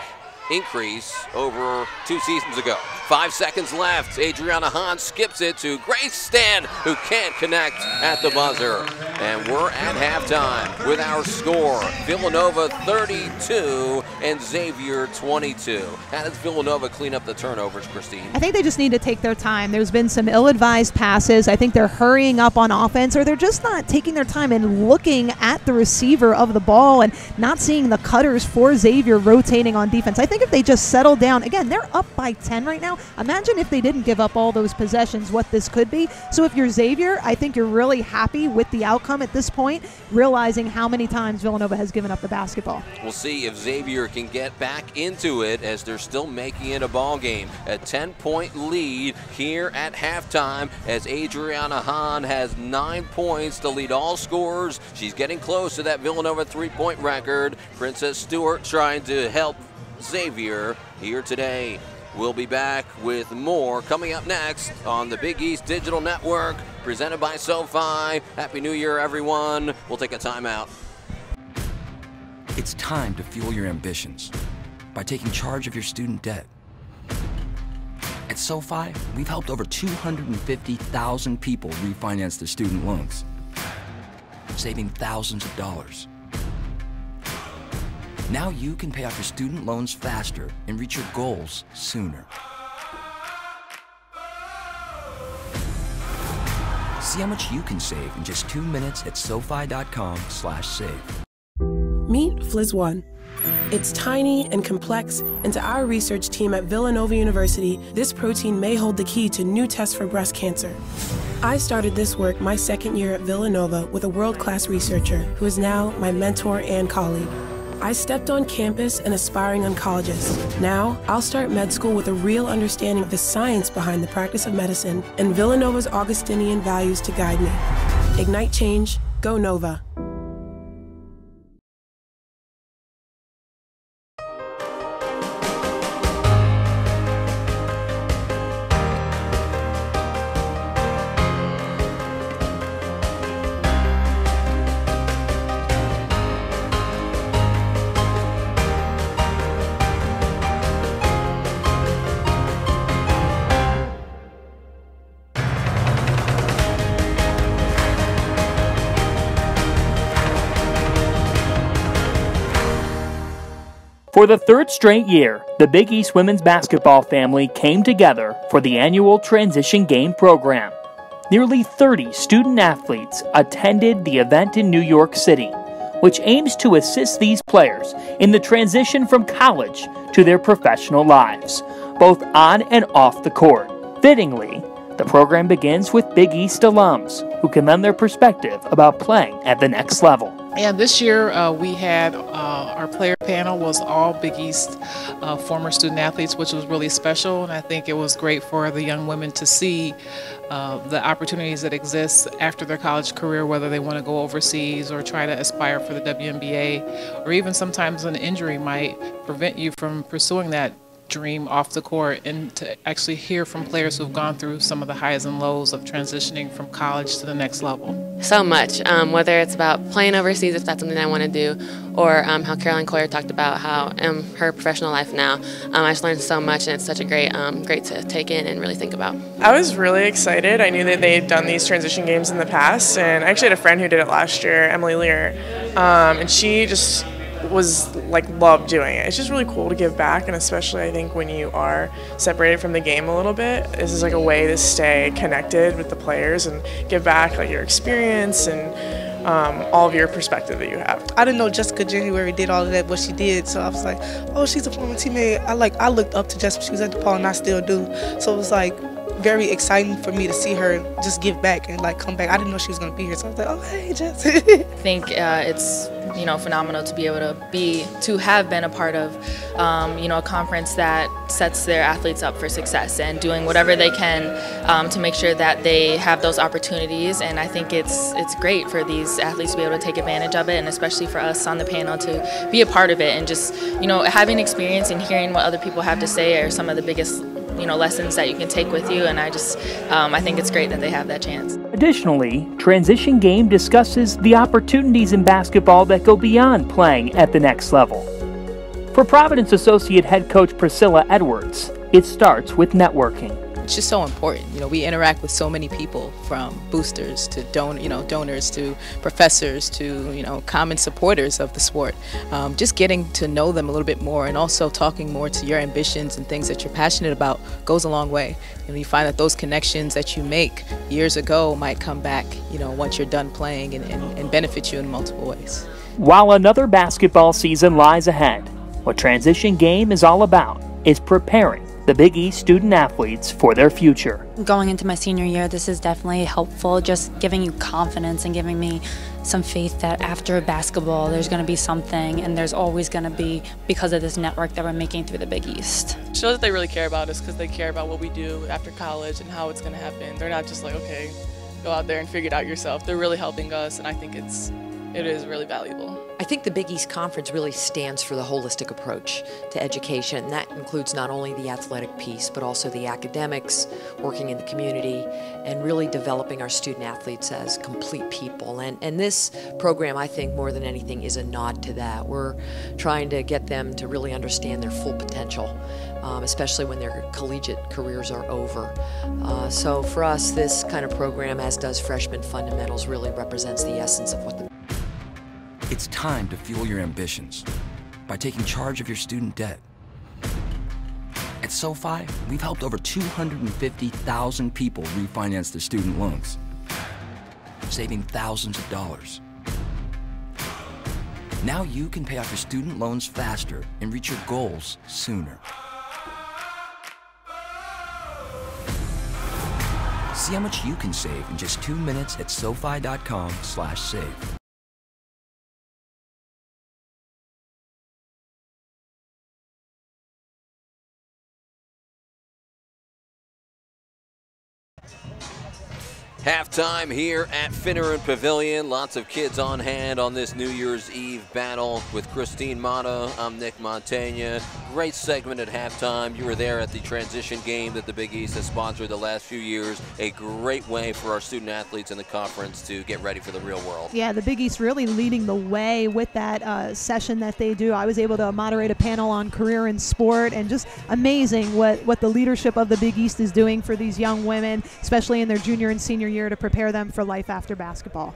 increase over 2 seasons ago. 5 seconds left. Adriana Hahn skips it to Grace Stan, who can't connect at the buzzer. And we're at halftime with our score. Villanova 32 and Xavier 22. How does Villanova clean up the turnovers, Christine? I think they just need to take their time. There's been some ill-advised passes. I think they're hurrying up on offense, or they're just not taking their time and looking at the receiver of the ball and not seeing the cutters for Xavier rotating on defense. I think if they just settle down, again, they're up by 10 right now. Imagine if they didn't give up all those possessions, what this could be. So if you're Xavier, I think you're really happy with the outcome at this point, realizing how many times Villanova has given up the basketball. We'll see if Xavier can get back into it, as they're still making it a ball game. A 10-point lead here at halftime, as Adriana Hahn has 9 points to lead all scorers. She's getting close to that Villanova 3-point record. Princess Stewart trying to help Xavier here today. We'll be back with more coming up next on the Big East Digital Network, presented by SoFi. Happy New Year, everyone. We'll take a timeout. It's time to fuel your ambitions by taking charge of your student debt. At SoFi, we've helped over 250,000 people refinance their student loans, saving thousands of dollars. Now you can pay off your student loans faster and reach your goals sooner. See how much you can save in just 2 minutes at SoFi.com/save. Meet Fliz One. It's tiny and complex, and to our research team at Villanova University, this protein may hold the key to new tests for breast cancer. I started this work my second year at Villanova with a world-class researcher who is now my mentor and colleague. I stepped on campus an aspiring oncologist. Now, I'll start med school with a real understanding of the science behind the practice of medicine and Villanova's Augustinian values to guide me. Ignite change, go Nova. For the third straight year, the Big East women's basketball family came together for the annual Transition Game program. Nearly 30 student athletes attended the event in New York City, which aims to assist these players in the transition from college to their professional lives, both on and off the court. Fittingly, the program begins with Big East alums who can lend their perspective about playing at the next level. And this year we had our player panel was all Big East former student athletes, which was really special. And I think it was great for the young women to see the opportunities that exist after their college career, whether they want to go overseas or try to aspire for the WNBA, or even sometimes an injury might prevent you from pursuing that dream off the court, and to actually hear from players who've gone through some of the highs and lows of transitioning from college to the next level. So much, whether it's about playing overseas, if that's something I want to do, or how Caroline Coyer talked about how her professional life now. I just learned so much, and it's such a great to take in and really think about. I was really excited. I knew that they had done these transition games in the past, and I actually had a friend who did it last year, Emily Lear, and she just was loved doing it. It's just really cool to give back, and especially I think when you are separated from the game a little bit, this is a way to stay connected with the players and give back your experience and all of your perspective that you have. I didn't know Jessica January did all of that, what she did, so I was like, oh, she's a former teammate. I looked up to Jessica. She was at DePaul, and I still do. So it was very exciting for me to see her just give back and come back. I didn't know she was going to be here, so I was like, oh, hey, Jess. I think it's phenomenal to be able to have been a part of a conference that sets their athletes up for success and doing whatever they can to make sure that they have those opportunities. And I think it's great for these athletes to be able to take advantage of it, and especially for us on the panel to be a part of it, and just having experience and hearing what other people have to say are some of the biggest lessons that you can take with you, and I think it's great that they have that chance. Additionally, Transition Game discusses the opportunities in basketball that go beyond playing at the next level. For Providence Associate Head Coach Priscilla Edwards, it starts with networking. It's just so important. We interact with so many people, from boosters to donors to professors to common supporters of the sport. Just getting to know them a little bit more, and also talking more to your ambitions and things that you're passionate about goes a long way. You find that those connections that you make years ago might come back, once you're done playing, and benefit you in multiple ways. While another basketball season lies ahead, what Transition Game is all about is preparing the Big East student athletes for their future. Going into my senior year, this is definitely helpful, just giving you confidence and giving me some faith that after basketball there's going to be something, and there's always going to be, because of this network that we're making through the Big East. It shows that they really care about us, because they care about what we do after college and how it's going to happen. They're not just okay, go out there and figure it out yourself. They're really helping us, and I think it is really valuable. I think the Big East Conference really stands for the holistic approach to education. And that includes not only the athletic piece, but also the academics, working in the community, and really developing our student athletes as complete people. And this program, I think, more than anything, is a nod to that. We're trying to get them to really understand their full potential, especially when their collegiate careers are over. So for us, this kind of program, as does Freshman Fundamentals, really represents the essence of what the It's time to fuel your ambitions by taking charge of your student debt. At SoFi, we've helped over 250,000 people refinance their student loans, saving thousands of dollars. Now you can pay off your student loans faster and reach your goals sooner. See how much you can save in just 2 minutes at SoFi.com/save. Halftime here at Finneran Pavilion. Lots of kids on hand on this New Year's Eve battle with Christine Mata. I'm Nick Montaigne. Great segment at halftime. You were there at the transition game that the Big East has sponsored the last few years. A great way for our student athletes in the conference to get ready for the real world. Yeah, the Big East really leading the way with that session that they do. I was able to moderate a panel on career in sport, and just amazing what the leadership of the Big East is doing for these young women, especially in their junior and senior year, to prepare them for life after basketball.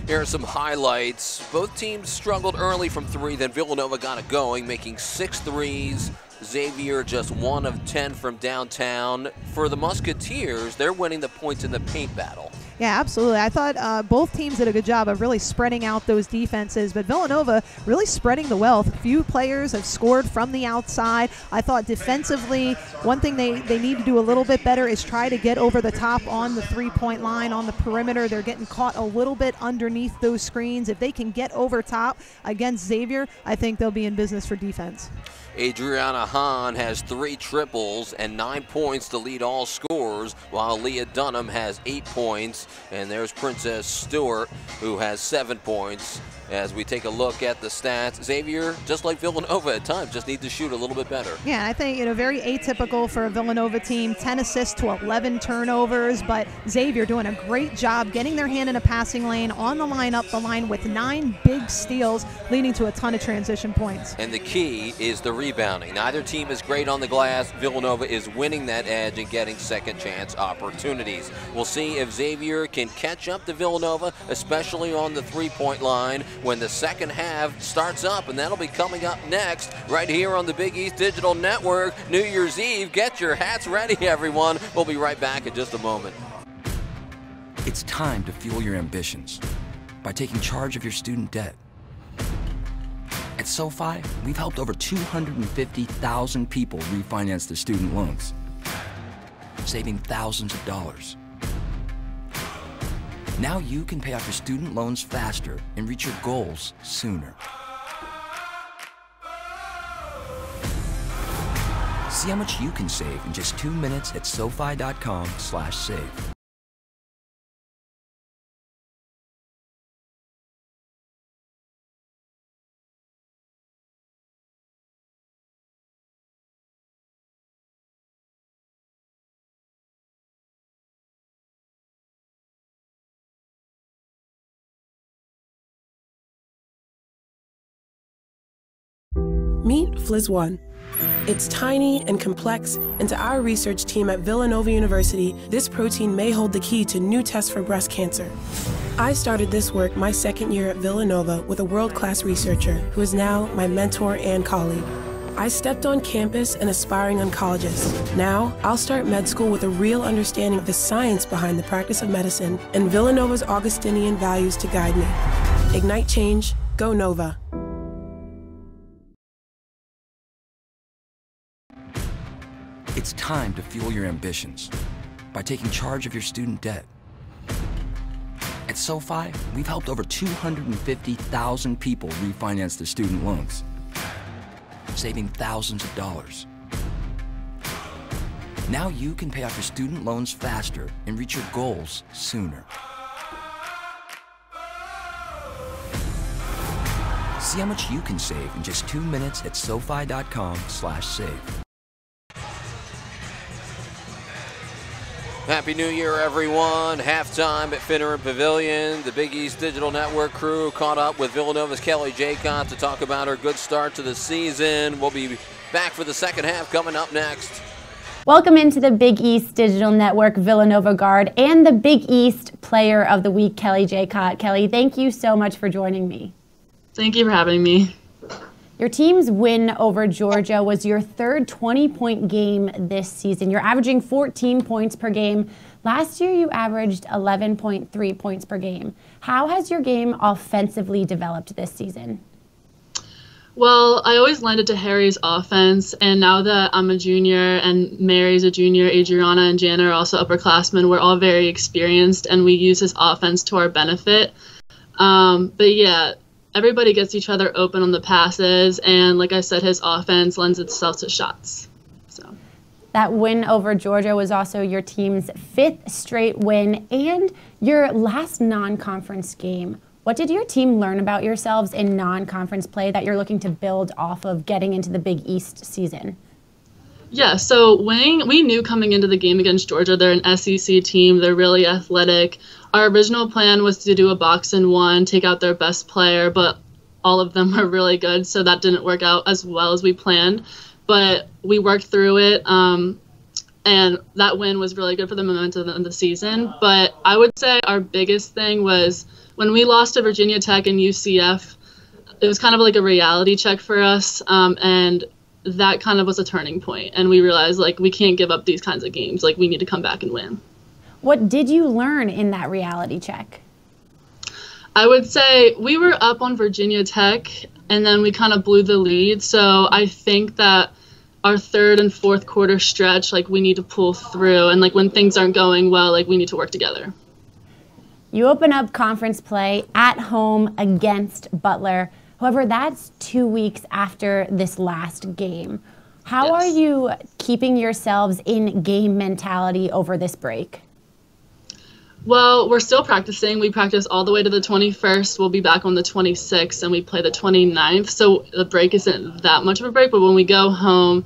Here are some highlights. Both teams struggled early from three, then Villanova got it going, making 6 threes. Xavier just 1 of 10 from downtown. For the Musketeers, they're winning the points in the paint battle. Yeah, absolutely. I thought both teams did a good job of really spreading out those defenses, but Villanova really spreading the wealth. Few players have scored from the outside. I thought defensively, one thing they need to do a little bit better is try to get over the top on the three-point line, on the perimeter. They're getting caught a little bit underneath those screens. If they can get over top against Xavier, I think they'll be in business for defense. Adriana Hahn has 3 triples and 9 points to lead all scorers, while Leah Dunham has 8 points. And there's Princess Stewart, who has 7 points. As we take a look at the stats, Xavier, just like Villanova at times, just need to shoot a little bit better. Yeah, I think, very atypical for a Villanova team, 10 assists to 11 turnovers, but Xavier doing a great job getting their hand in a passing lane, on the line, up the line, with 9 big steals, leading to a ton of transition points. And the key is the rebounding. Neither team is great on the glass. Villanova is winning that edge and getting second chance opportunities. We'll see if Xavier can catch up to Villanova, especially on the three-point line, when the second half starts up, and that'll be coming up next right here on the Big East Digital Network. New Year's Eve. Get your hats ready, everyone. We'll be right back in just a moment. It's time to fuel your ambitions by taking charge of your student debt. At SoFi, we've helped over 250,000 people refinance their student loans, saving thousands of dollars. Now you can pay off your student loans faster and reach your goals sooner. See how much you can save in just 2 minutes at SoFi.com/save. Meet Fliz 1. It's tiny and complex, and to our research team at Villanova University, this protein may hold the key to new tests for breast cancer. I started this work my second year at Villanova with a world-class researcher who is now my mentor and colleague. I stepped on campus an aspiring oncologist. Now, I'll start med school with a real understanding of the science behind the practice of medicine and Villanova's Augustinian values to guide me. Ignite change, go Nova. It's time to fuel your ambitions by taking charge of your student debt. At SoFi, we've helped over 250,000 people refinance their student loans, saving thousands of dollars. Now you can pay off your student loans faster and reach your goals sooner. See how much you can save in just 2 minutes at SoFi.com/save. Happy New Year, everyone. Halftime at Finneran Pavilion. The Big East Digital Network crew caught up with Villanova's Kelly Jaycott to talk about her good start to the season. We'll be back for the second half coming up next. Welcome into the Big East Digital Network Villanova guard and the Big East Player of the Week, Kelly Jaycott. Kelly, thank you so much for joining me. Thank you for having me. Your team's win over Georgia was your third 20-point game this season. You're averaging 14 points per game. Last year, you averaged 11.3 points per game. How has your game offensively developed this season? Well, I always lended to Harry's offense, and now that I'm a junior and Mary's a junior, Adriana and Jana are also upperclassmen, we're all very experienced, and we use his offense to our benefit. But yeah, everybody gets each other open on the passes, and like I said, his offense lends itself to shots. That win over Georgia was also your team's 5th straight win and your last non-conference game. What did your team learn about yourselves in non-conference play that you're looking to build off of getting into the Big East season? Yeah, so we knew coming into the game against Georgia, they're an SEC team, they're really athletic. Our original plan was to do a box-and-1, take out their best player, but all of them were really good, so that didn't work out as well as we planned. But we worked through it, and that win was really good for the momentum of the season. But I would say our biggest thing was when we lost to Virginia Tech and UCF, it was kind of like a reality check for us, and that kind of was a turning point. And we realized, like, we can't give up these kinds of games. Like, we need to come back and win. What did you learn in that reality check? I would say we were up on Virginia Tech, and then we kind of blew the lead. So I think that our third and fourth quarter stretch, like, we need to pull through. And, like, when things aren't going well, like, we need to work together. You open up conference play at home against Butler. However, that's 2 weeks after this last game. How are you keeping yourselves in game mentality over this break? Well, we're still practicing. We practice all the way to the 21st. We'll be back on the 26th, and we play the 29th. So the break isn't that much of a break, but when we go home,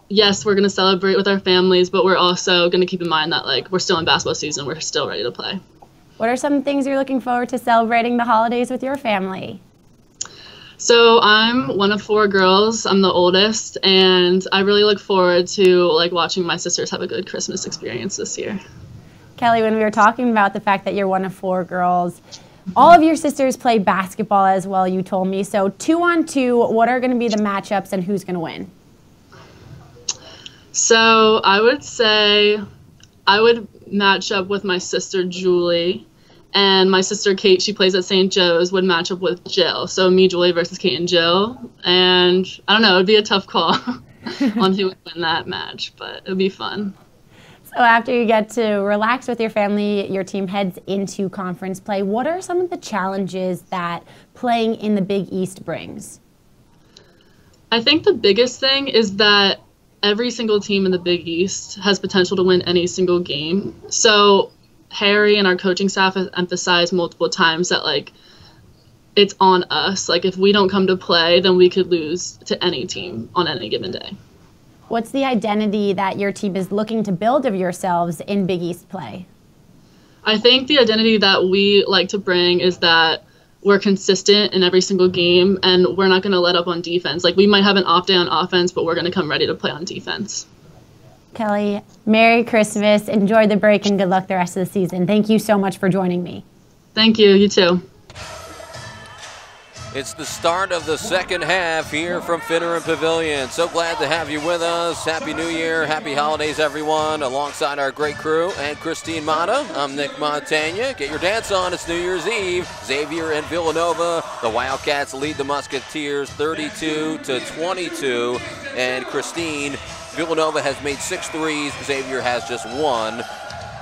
yes, we're going to celebrate with our families, but we're also going to keep in mind that, like, we're still in basketball season. We're still ready to play. What are some things you're looking forward to celebrating the holidays with your family? So I'm one of 4 girls. I'm the oldest, and I really look forward to, like, watching my sisters have a good Christmas experience this year. Kelly, when we were talking about the fact that you're one of 4 girls, all of your sisters play basketball as well, you told me. So 2-on-2, what are going to be the matchups and who's going to win? So I would say I would match up with my sister Julie, and my sister Kate, she plays at St. Joe's, would match up with Jill. So me, Julie versus Kate and Jill. And I don't know, it would be a tough call on who would win that match, but it would be fun. So after you get to relax with your family, your team heads into conference play. What are some of the challenges that playing in the Big East brings? I think the biggest thing is that every single team in the Big East has potential to win any single game. So Harry and our coaching staff has emphasized multiple times that, like, it's on us. Like, if we don't come to play, then we could lose to any team on any given day. What's the identity that your team is looking to build of yourselves in Big East play? I think the identity that we like to bring is that we're consistent in every single game, and we're not going to let up on defense. Like, we might have an off day on offense, but we're going to come ready to play on defense. Kelly, Merry Christmas. Enjoy the break and good luck the rest of the season. Thank you so much for joining me. Thank you. You too. It's the start of the second half here from Finneran Pavilion. So glad to have you with us. Happy New Year, happy holidays, everyone. Alongside our great crew and Christine Mata, I'm Nick Montagna. Get your dance on, it's New Year's Eve. Xavier and Villanova, the Wildcats lead the Musketeers 32-22. And Christine, Villanova has made 6 threes, Xavier has just 1.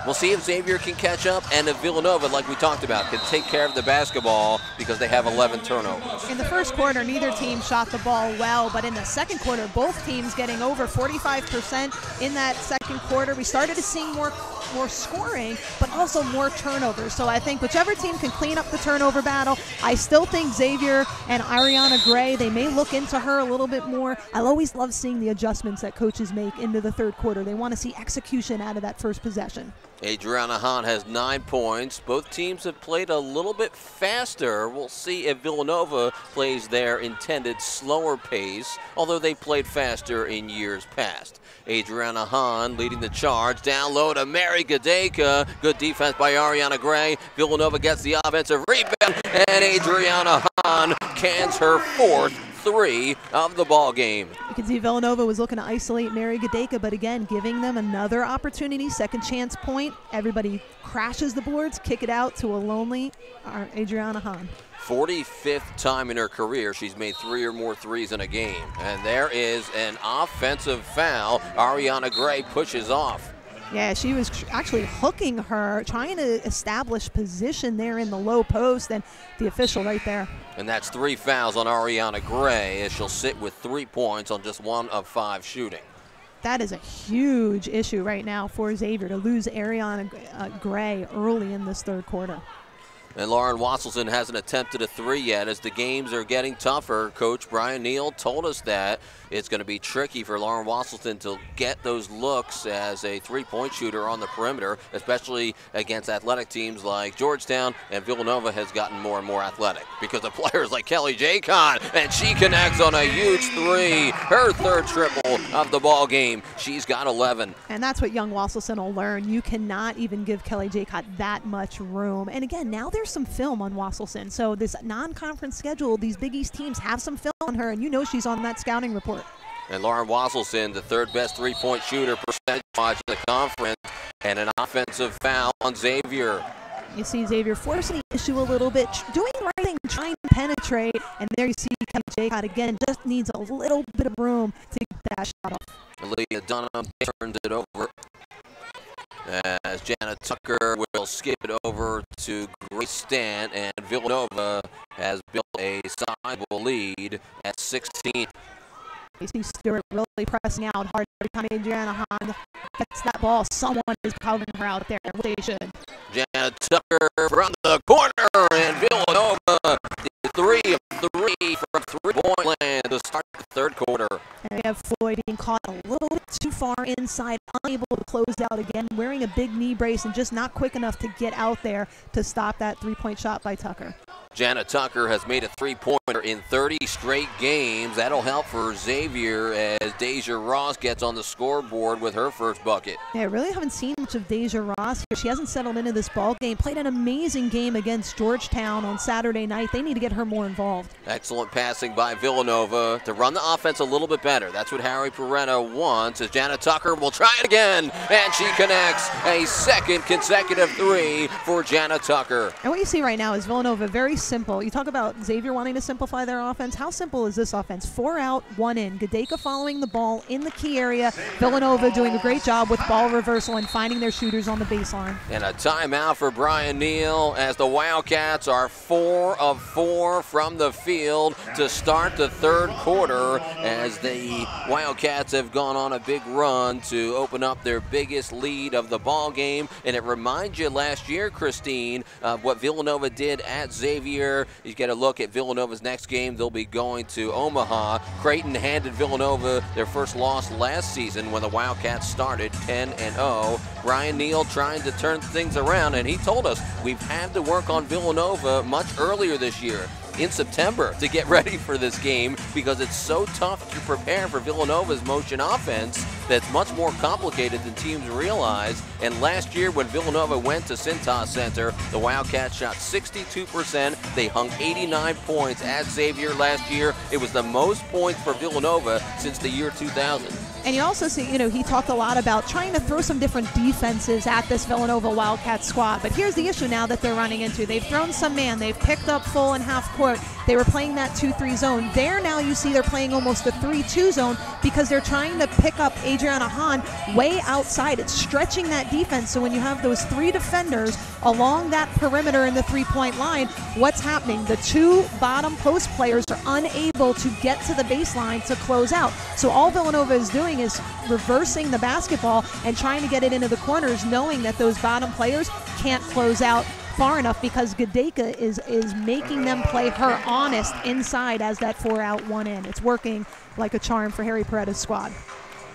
We'll see if Xavier can catch up and if Villanova, like we talked about, can take care of the basketball because they have 11 turnovers. In the first quarter, neither team shot the ball well, but in the second quarter, both teams getting over 45% in that second quarter. We started to see more scoring, but also more turnovers. So I think whichever team can clean up the turnover battle, I still think Xavier and Ariana Gray, they may look into her a little bit more. I'll always love seeing the adjustments that coaches make into the third quarter. They want to see execution out of that first possession. Adriana Hahn has 9 points. Both teams have played a little bit faster. We'll see if Villanova plays their intended slower pace, although they played faster in years past. Adriana Hahn leading the charge. Down low to Mary Gadeka. Good defense by Ariana Gray. Villanova gets the offensive rebound, and Adriana Hahn cans her 4th 3 of the ball game. You can see Villanova was looking to isolate Mary Gadeka, but again, giving them another opportunity, second chance point. Everybody crashes the boards, kick it out to a lonely Adriana Hahn. 45th time in her career she's made 3 or more threes in a game. And there is an offensive foul. Ariana Gray pushes off. Yeah, she was actually hooking her, trying to establish position there in the low post, and the official right there. And that's 3 fouls on Ariana Gray as she'll sit with 3 points on just 1 of 5 shooting. That is a huge issue right now for Xavier to lose Ariana Gray early in this third quarter. And Lauren Wasselson hasn't attempted a 3 yet as the games are getting tougher. Coach Brian Neal told us that it's going to be tricky for Lauren Wasselton to get those looks as a 3-point shooter on the perimeter, especially against athletic teams like Georgetown, and Villanova has gotten more and more athletic because of players like Kelly Jacon, and she connects on a huge 3, her 3rd triple of the ball game. She's got 11. And that's what young Wasselson will learn. You cannot even give Kelly Jacon that much room. And again, now there's some film on Wasselson. So this non-conference schedule, these Big East teams have some film on her, and you know she's on that scouting report. And Lauren Wasselson, the 3rd best 3-point shooter percentage-wise in the conference, and an offensive foul on Xavier. You see Xavier forcing the issue a little bit, doing the right thing, trying to penetrate, and there you see Kelly Jacot again, just needs a little bit of room to get that shot off. Leah Dunham turns it over as Janet Tucker will skip it over to Grace Stant, and Villanova has built a sizable lead at 16. Casey Stewart really pressing out hard every time Adriana Hahn gets that ball. Someone is covering her out there. They should. Janet Tucker from the corner, and Villanova is 3 of 3 from 3-point land to start the 3rd quarter. And we have Floyd being caught a little bit too far inside, unable to close out again, wearing a big knee brace and just not quick enough to get out there to stop that 3-point shot by Tucker. Janet Tucker has made a 3-pointer in 30 straight games. That'll help for Xavier as Deja Ross gets on the scoreboard with her 1st bucket. Yeah, I really haven't seen much of Deja Ross here. She hasn't settled into this ball game. Played an amazing game against Georgetown on Saturday night. They need to get her more involved. Excellent passing by Villanova to run the offense a little bit better. That's what Harry Peretta wants, as Janet Tucker will try it again, and she connects a 2nd consecutive 3 for Janet Tucker. And what you see right now is Villanova very simple. You talk about Xavier wanting to simplify their offense. How simple is this offense? 4 out, 1 in. Gadeka following the ball in the key area. Villanova doing a great job with ball reversal and finding their shooters on the baseline. And a timeout for Brian Neal as the Wildcats are 4 of 4 from the field to start the 3rd quarter, as the Wildcats have gone on a big run to open up their biggest lead of the ball game. And it reminds you last year, Christine, of what Villanova did at Xavier. You get a look at Villanova's next game. They'll be going to Omaha. Creighton handed Villanova their first loss last season when the Wildcats started 10-0. Brian Neal trying to turn things around, and he told us we've had to work on Villanova much earlier this year, in September, to get ready for this game because it's so tough to prepare for Villanova's motion offense that's much more complicated than teams realize. And last year when Villanova went to Cintas Center, the Wildcats shot 62%. They hung 89 points at Xavier last year. It was the most points for Villanova since the year 2000. And you also see, you know, he talked a lot about trying to throw some different defenses at this Villanova Wildcat squad. But here's the issue now that they're running into. They've thrown some man. They've picked up full and half court. They were playing that 2-3 zone. There now you see they're playing almost a 3-2 zone because they're trying to pick up Adriana Hahn way outside. It's stretching that defense. So when you have those 3 defenders along that perimeter in the three-point line, what's happening? The 2 bottom post players are unable to get to the baseline to close out. So all Villanova is doing is reversing the basketball and trying to get it into the corners, knowing that those bottom players can't close out far enough because Gadeka is making them play her honest inside as that 4-out, 1-in. It's working like a charm for Harry Peretta's squad.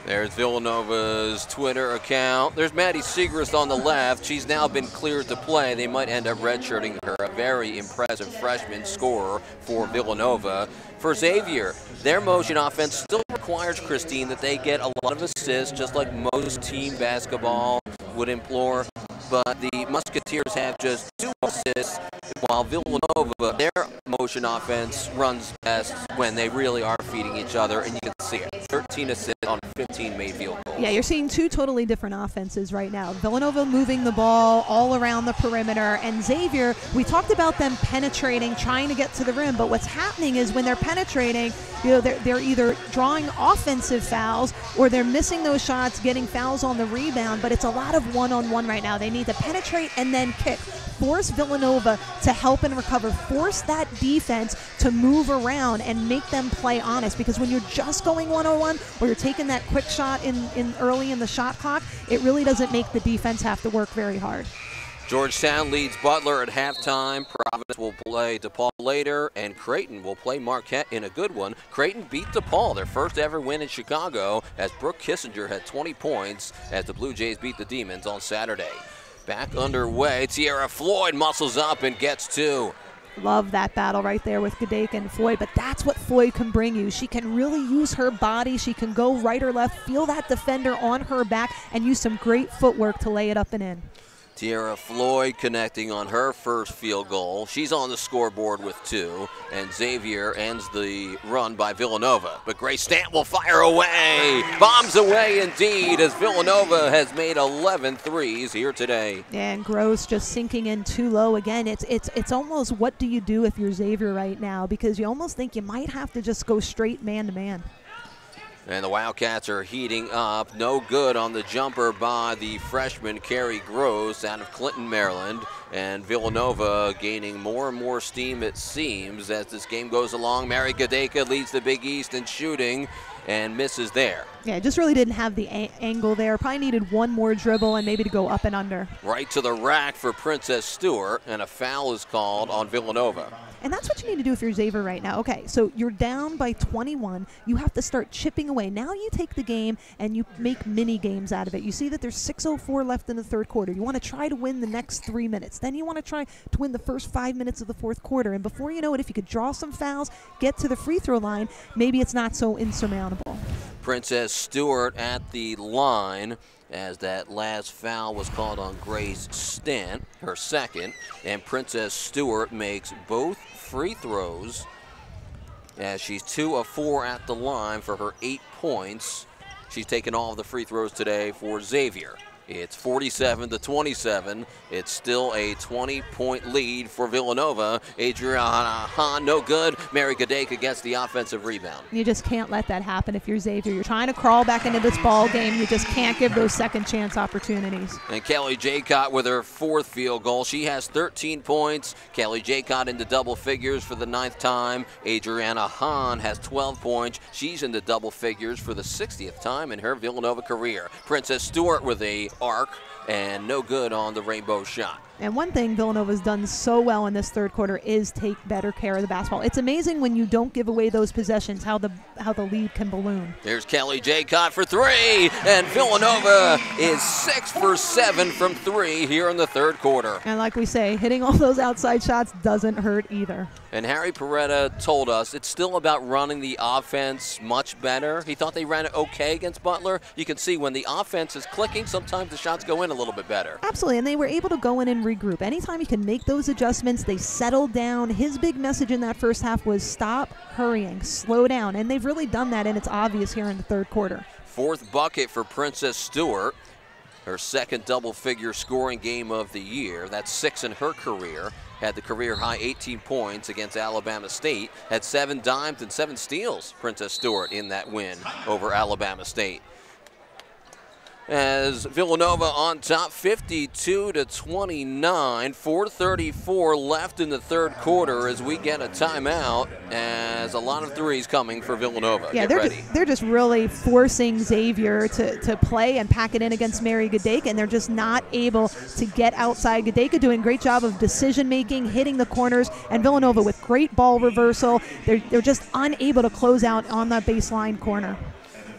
There's Villanova's Twitter account. There's Maddie Segrist on the left. She's now been cleared to play. They might end up redshirting her. A very impressive freshman scorer for Villanova. For Xavier, their motion offense still requires, Christine, that they get a lot of assists, just like most team basketball would implore. But the Musketeers have just 2 assists, while Villanova, their motion offense runs best when they really are feeding each other, and you can see it. 13 assists on 15 made field goals. Yeah, you're seeing 2 totally different offenses right now. Villanova moving the ball all around the perimeter, and Xavier, we talked about them penetrating, trying to get to the rim, but what's happening is when they're penetrating, you know, they're either drawing offensive fouls or they're missing those shots, getting fouls on the rebound, but it's a lot of one-on-one right now. They need to penetrate and then kick. Force Villanova to help and recover. Force that defense to move around and make them play honest, because when you're just going one-on-one or you're taking that quick shot in early in the shot clock, it really doesn't make the defense have to work very hard. Georgetown leads Butler at halftime. Providence will play DePaul later, and Creighton will play Marquette in a good one. Creighton beat DePaul, their first ever win in Chicago, as Brooke Kissinger had 20 points as the Blue Jays beat the Demons on Saturday. Back underway, Tierra Floyd muscles up and gets 2. Love that battle right there with Gadeka and Floyd, but that's what Floyd can bring you. She can really use her body. She can go right or left, feel that defender on her back, and use some great footwork to lay it up and in. Tierra Floyd connecting on her first field goal. She's on the scoreboard with 2, and Xavier ends the run by Villanova. But Grace Stant will fire away. Bombs away indeed, as Villanova has made 11 threes here today. And Gross just sinking in too low again. It's almost, what do you do if you're Xavier right now? Because you almost think you might have to just go straight man-to-man. And the Wildcats are heating up. No good on the jumper by the freshman Carrie Gross out of Clinton, Maryland. And Villanova gaining more and more steam, it seems, as this game goes along. Mary Gadeka leads the Big East in shooting and misses there. Yeah, just really didn't have the angle there. Probably needed one more dribble and maybe to go up and under. Right to the rack for Princess Stewart, and a foul is called on Villanova. And that's what you need to do if you're Xavier right now. Okay, so you're down by 21. You have to start chipping away. Now you take the game and you make mini games out of it. You see that there's 6:04 left in the third quarter. You want to try to win the next 3 minutes. Then you want to try to win the first 5 minutes of the fourth quarter. And before you know it, if you could draw some fouls, get to the free throw line, maybe it's not so insurmountable. Princess Stewart at the line, as that last foul was called on Grace Stant, her second, and Princess Stewart makes both free throws as she's 2 of 4 at the line for her 8 points. She's taken all of the free throws today for Xavier. It's 47-27. It's still a 20-point lead for Villanova. Adriana Hahn, no good. Mary Gadeka gets the offensive rebound. You just can't let that happen if you're Xavier. You're trying to crawl back into this ball game. You just can't give those second chance opportunities. And Kelly Jaycott with her 4th field goal. She has 13 points. Kelly Jaycott into double figures for the 9th time. Adriana Hahn has 12 points. She's into double figures for the 60th time in her Villanova career. Princess Stewart with a arc and no good on the rainbow shot. And one thing Villanova's done so well in this third quarter is take better care of the basketball. It's amazing when you don't give away those possessions how the lead can balloon. Here's Kelly Jaycott for 3, and Villanova is 6 for 7 from 3 here in the third quarter. And like we say, hitting all those outside shots doesn't hurt either. And Harry Peretta told us it's still about running the offense much better. He thought they ran it okay against Butler. You can see when the offense is clicking, sometimes the shots go in a little bit better. Absolutely, and they were able to go in and regroup. Anytime you can make those adjustments, they settle down. His big message in that first half was stop hurrying, slow down, and they've really done that, and it's obvious here in the third quarter. 4th bucket for Princess Stewart, her 2nd double-figure scoring game of the year. That's 6 in her career. Had the career-high 18 points against Alabama State. Had 7 dimes and 7 steals, Princess Stewart, in that win over Alabama State. as Villanova on top 52-29, 4:34 left in the third quarter as we get a timeout, as a lot of threes coming for Villanova. Yeah, Get they're just really forcing Xavier to play and pack it in against Mary Gadeka, and they're just not able to get outside. Gadeka doing a great job of decision making, hitting the corners, and Villanova with great ball reversal. They're just unable to close out on that baseline corner.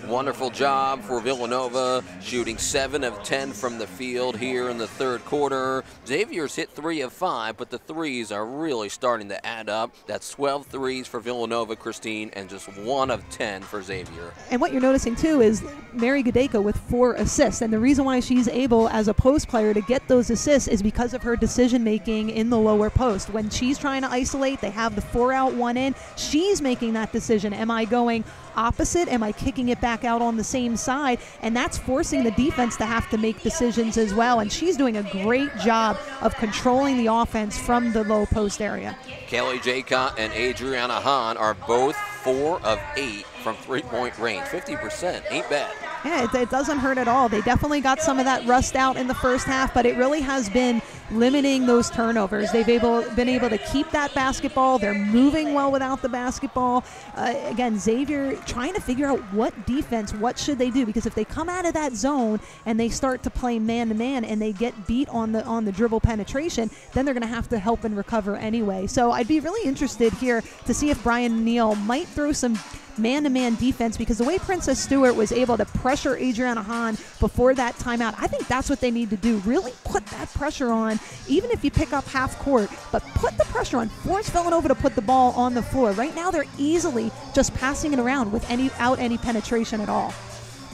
Wonderful job for Villanova, shooting 7 of 10 from the field here in the third quarter. Xavier's hit 3 of 5, but the threes are really starting to add up. That's 12 threes for Villanova, Christine, and just 1 of 10 for Xavier. And what you're noticing, too, is Mary Gadeka with 4 assists. And the reason why she's able, as a post player, to get those assists is because of her decision-making in the lower post. When she's trying to isolate, they have the 4 out, 1 in. She's making that decision. Am I going opposite? Am I kicking it back out on the same side? And that's forcing the defense to have to make decisions as well. And she's doing a great job of controlling the offense from the low post area. Kelly Jaycott and Adriana Hahn are both 4 of 8 from three-point range. 50% ain't bad. Yeah, it doesn't hurt at all. They definitely got some of that rust out in the first half, but it really has been limiting those turnovers. They've been able to keep that basketball. They're moving well without the basketball. Again, Xavier trying to figure out what defense, what should they do, because if they come out of that zone and they start to play man-to-man and they get beat on the dribble penetration, then they're going to have to help and recover anyway. So I'd be really interested here to see if Brian Neal might throw some man-to-man defense, because the way Princess Stewart was able to pressure Adriana Hahn before that timeout, I think that's what they need to do. Really put that pressure on, even if you pick up half court, but put the pressure on. Force Villanova to put the ball on the floor. Right now they're easily just passing it around without any penetration at all.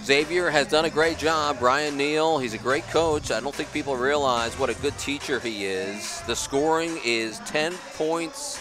Xavier has done a great job. Brian Neal, he's a great coach. I don't think people realize what a good teacher he is. The scoring is 10.5 points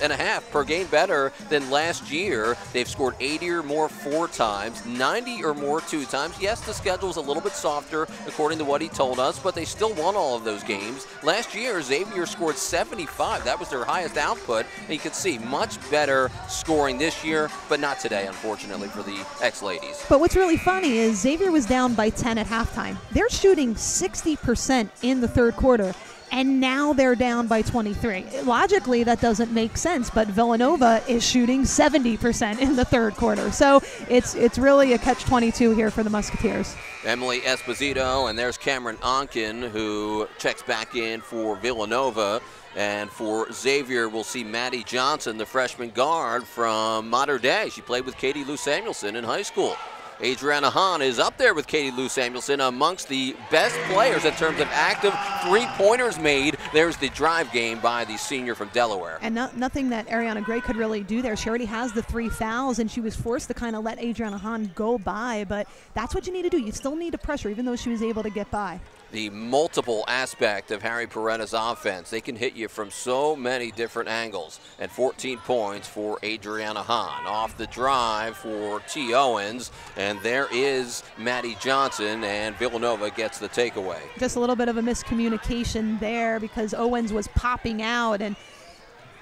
per game better than last year. They've scored 80 or more 4 times, 90 or more 2 times. Yes, the schedule's a little bit softer, according to what he told us, but they still won all of those games. Last year, Xavier scored 75. That was their highest output. And you can see much better scoring this year, but not today, unfortunately, for the X-Ladies. But what's really funny is Xavier was down by 10 at halftime. They're shooting 60% in the third quarter, and now they're down by 23. Logically, that doesn't make sense, but Villanova is shooting 70% in the third quarter. So it's really a catch-22 here for the Musketeers. Emily Esposito, and there's Cameron Onken, who checks back in for Villanova. And for Xavier, we'll see Maddie Johnson, the freshman guard from Mater Dei. She played with Katie Lou Samuelson in high school. Adriana Hahn is up there with Katie Lou Samuelson amongst the best players in terms of active three-pointers made. There's the drive game by the senior from Delaware. And nothing that Ariana Gray could really do there. She already has the 3 fouls, and she was forced to kind of let Adriana Hahn go by. But that's what you need to do. You still need to pressure, even though she was able to get by. The multiple aspect of Harry Paredes' offense. They can hit you from so many different angles. And 14 points for Adriana Hahn. Off the drive for T. Owens. And there is Maddie Johnson, and Villanova gets the takeaway. Just a little bit of a miscommunication there, because Owens was popping out, and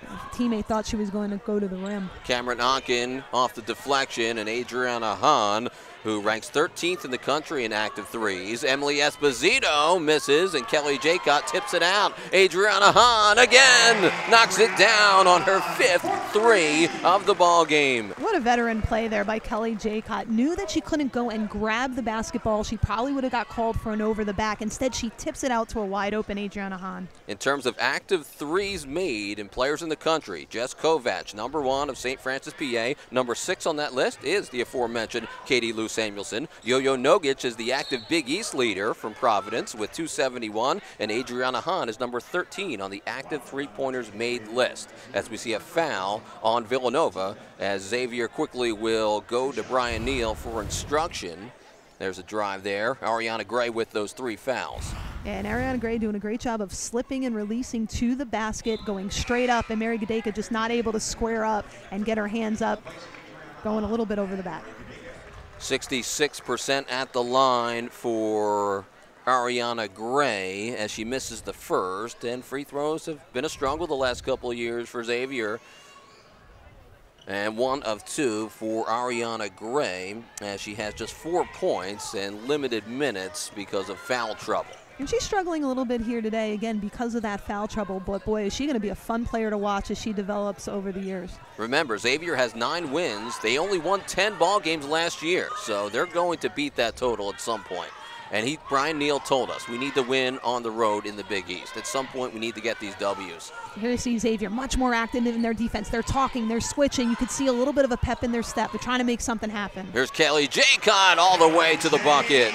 a teammate thought she was going to go to the rim. Cameron Onken off the deflection, and Adriana Hahn, who ranks 13th in the country in active threes. Emily Esposito misses, and Kelly Jaycott tips it out. Adriana Hahn again knocks it down on her 5th 3 of the ball game. What a veteran play there by Kelly Jaycott. Knew that she couldn't go and grab the basketball. She probably would have got called for an over the back. Instead, she tips it out to a wide open Adriana Hahn. In terms of active threes made and players in the country, Jess Kovacs, number 1 of St. Francis, PA. Number 6 on that list is the aforementioned Katie Lou Samuelson. Yo-Yo Nogic is the active Big East leader from Providence with 271, and Adriana Hahn is number 13 on the active three-pointers made list. As we see a foul on Villanova, as Xavier quickly will go to Brian Neal for instruction. There's a drive there. Ariana Gray with those 3 fouls. And Ariana Gray doing a great job of slipping and releasing to the basket, going straight up, and Mary Gadeka just not able to square up and get her hands up, going a little bit over the back. 66% at the line for Ariana Gray as she misses the first, and free throws have been a struggle the last couple of years for Xavier. And 1 of 2 for Ariana Gray, as she has just 4 points and limited minutes because of foul trouble. And she's struggling a little bit here today, again, because of that foul trouble. But, boy, is she going to be a fun player to watch as she develops over the years. Remember, Xavier has 9 wins. They only won 10 ball games last year, so they're going to beat that total at some point. And Brian Neal told us we need to win on the road in the Big East. At some point, we need to get these W's. Here you see Xavier much more active in their defense. They're talking, they're switching. You can see a little bit of a pep in their step. They're trying to make something happen. Here's Kelly Jaycott all the way to the bucket.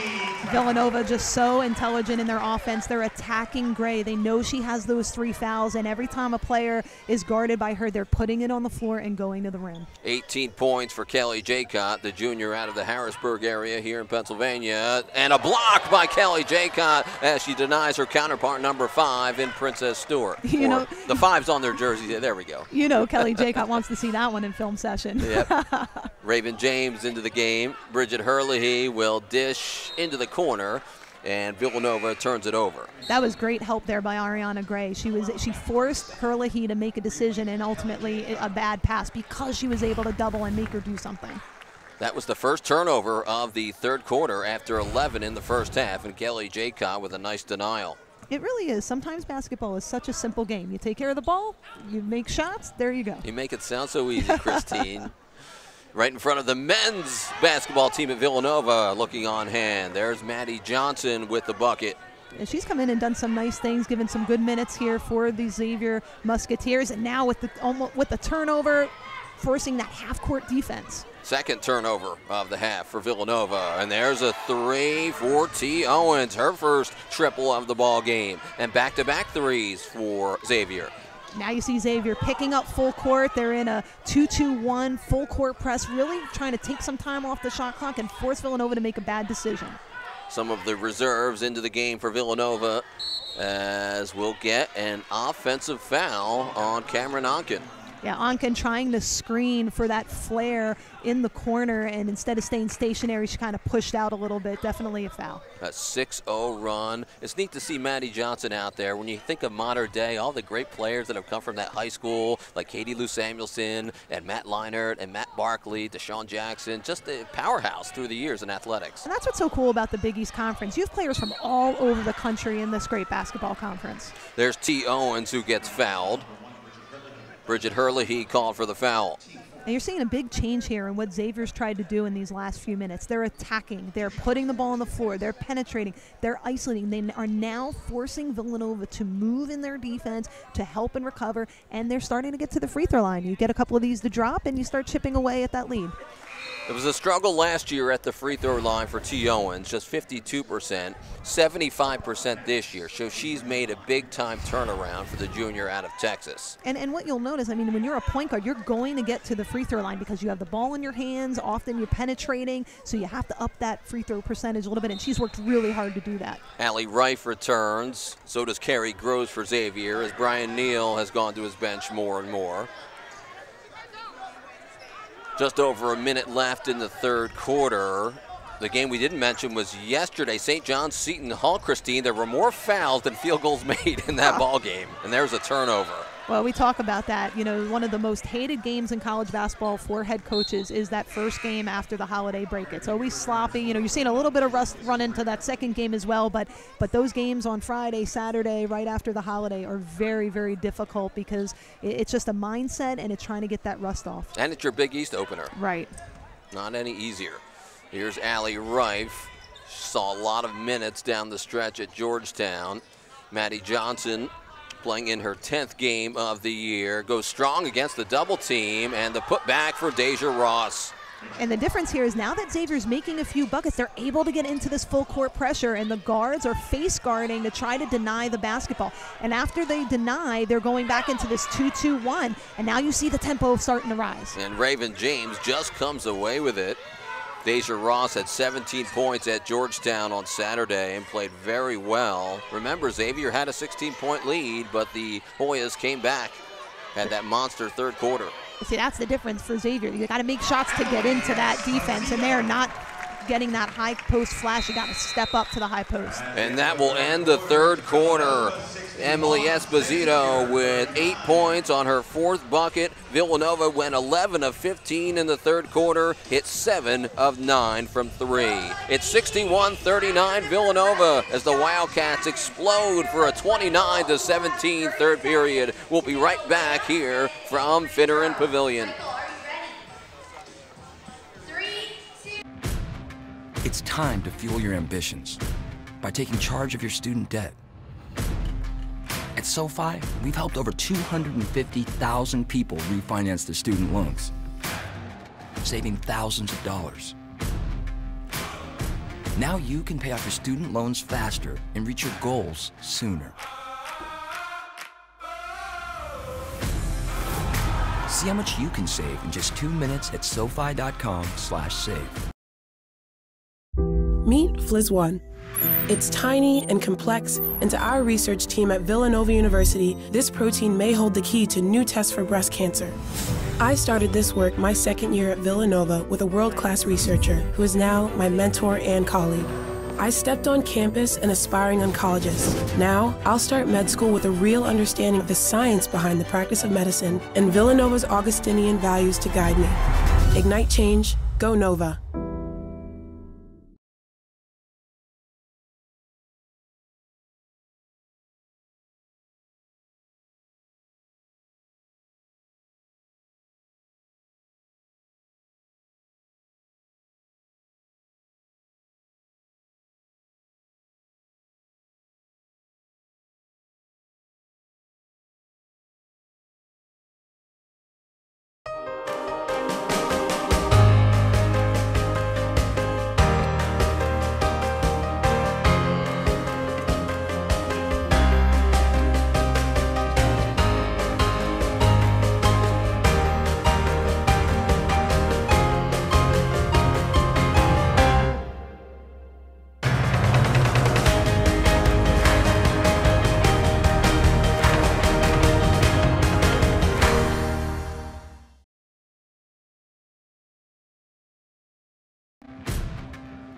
Villanova just so intelligent in their offense. They're attacking Gray. They know she has those 3 fouls, and every time a player is guarded by her, they're putting it on the floor and going to the rim. 18 points for Kelly Jaycott, the junior out of the Harrisburg area here in Pennsylvania. And a block by Kelly Jaycott as she denies her counterpart number 5 in Princess Stewart. You know, the 5's on their jersey. There we go. You know Kelly Jaycott wants to see that one in film session. Yep. Raven James into the game. Bridget Hurley will dish into the corner, and Villanova turns it over. That was great help there by Ariana Gray. She forced Hurley to make a decision, and ultimately a bad pass because she was able to double and make her do something. That was the first turnover of the third quarter after 11 in the first half, and Kelly Jaycott with a nice denial. It really is. Sometimes basketball is such a simple game. You take care of the ball, you make shots, there you go. You make it sound so easy, Christine. Right in front of the men's basketball team at Villanova, looking on hand. There's Maddie Johnson with the bucket. And she's come in and done some nice things, given some good minutes here for the Xavier Musketeers. And now with the turnover, forcing that half-court defense. Second turnover of the half for Villanova. And there's a 3 for T. Owens, her first triple of the ball game. And back-to-back threes for Xavier. Now you see Xavier picking up full court. They're in a 2-2-1 full court press, really trying to take some time off the shot clock and force Villanova to make a bad decision. Some of the reserves into the game for Villanova, as we'll get an offensive foul on Cameron Onken. Yeah, Onken trying to screen for that flare in the corner, and instead of staying stationary, she kind of pushed out a little bit. Definitely a foul. A 6-0 run. It's neat to see Maddie Johnson out there. When you think of modern day, all the great players that have come from that high school, like Katie Lou Samuelson and Matt Leinert and Matt Barkley, Deshaun Jackson, just a powerhouse through the years in athletics. And that's what's so cool about the Big East Conference. You have players from all over the country in this great basketball conference. There's T. Owens, who gets fouled. Bridget Hurley called for the foul. And you're seeing a big change here in what Xavier's tried to do in these last few minutes. They're attacking. They're putting the ball on the floor. They're penetrating. They're isolating. They are now forcing Villanova to move in their defense, to help and recover, and they're starting to get to the free throw line. You get a couple of these to drop, and you start chipping away at that lead. It was a struggle last year at the free throw line for T. Owens, just 52%, 75% this year. So she's made a big-time turnaround for the junior out of Texas. And what you'll notice, I mean, when you're a point guard, you're going to get to the free throw line because you have the ball in your hands. Often you're penetrating, so you have to up that free throw percentage a little bit, and she's worked really hard to do that. Allie Reif returns. So does Carrie Groves for Xavier, as Brian Neal has gone to his bench more and more. Just over a minute left in the third quarter. The game we didn't mention was yesterday, St. John's Seton Hall, Christine. There were more fouls than field goals made in that ball game, and there's a turnover. Well, we talk about that. You know, one of the most hated games in college basketball for head coaches is that first game after the holiday break. It's always sloppy. You know, you're seeing a little bit of rust run into that second game as well, but those games on Friday, Saturday, right after the holiday are very, very difficult because it's just a mindset and it's trying to get that rust off. And it's your Big East opener. Right. Not any easier. Here's Allie Reif. Saw a lot of minutes down the stretch at Georgetown. Maddie Johnson, playing in her 10th game of the year, goes strong against the double team, and the putback for Deja Ross. And the difference here is now that Xavier's making a few buckets, they're able to get into this full court pressure, and the guards are face guarding to try to deny the basketball. And after they deny, they're going back into this 2-2-1, and now you see the tempo starting to rise. And Raven James just comes away with it. Deja Ross had 17 points at Georgetown on Saturday and played very well. Remember, Xavier had a 16-point lead, but the Hoyas came back, had that monster third quarter. See, that's the difference for Xavier. You got to make shots to get into that defense, and they're not getting that high post flash, you got to step up to the high post. And that will end the third quarter. Emily Esposito with 8 points on her 4th bucket. Villanova went 11 of 15 in the third quarter, hit 7 of 9 from 3. It's 61-39 Villanova as the Wildcats explode for a 29-17 third period. We'll be right back here from Finneran Pavilion. It's time to fuel your ambitions by taking charge of your student debt. At SoFi, we've helped over 250,000 people refinance their student loans, saving thousands of dollars. Now you can pay off your student loans faster and reach your goals sooner. See how much you can save in just 2 minutes at SoFi.com/save. Meet Fliz One. It's tiny and complex, and to our research team at Villanova University, this protein may hold the key to new tests for breast cancer. I started this work my 2nd year at Villanova with a world-class researcher who is now my mentor and colleague. I stepped on campus an aspiring oncologist. Now, I'll start med school with a real understanding of the science behind the practice of medicine and Villanova's Augustinian values to guide me. Ignite change, go Nova.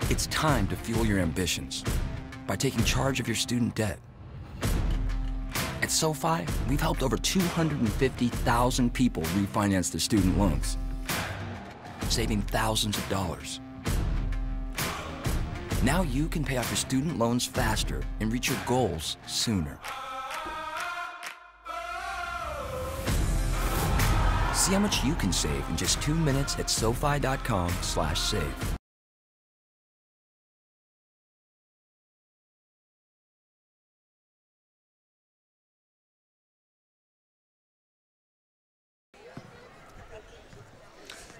It's time to fuel your ambitions by taking charge of your student debt. At SoFi, we've helped over 250,000 people refinance their student loans, saving thousands of dollars. Now you can pay off your student loans faster and reach your goals sooner. See how much you can save in just 2 minutes at SoFi.com/save.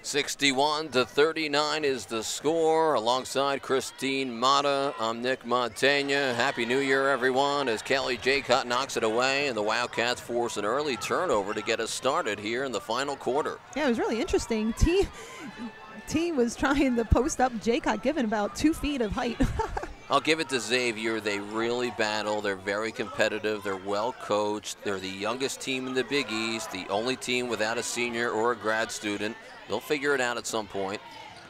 (61-39) is the score. Alongside Christine Mata, I'm Nick Montaigne. Happy New Year, everyone, as Kelly Jaycott knocks it away and the Wildcats force an early turnover to get us started here in the final quarter. Yeah, it was really interesting. T was trying to post up Jaycott, given about 2 feet of height. I'll give it to Xavier. They really battle. They're very competitive. They're well coached. They're the youngest team in the Big East, the only team without a senior or a grad student. They'll figure it out at some point.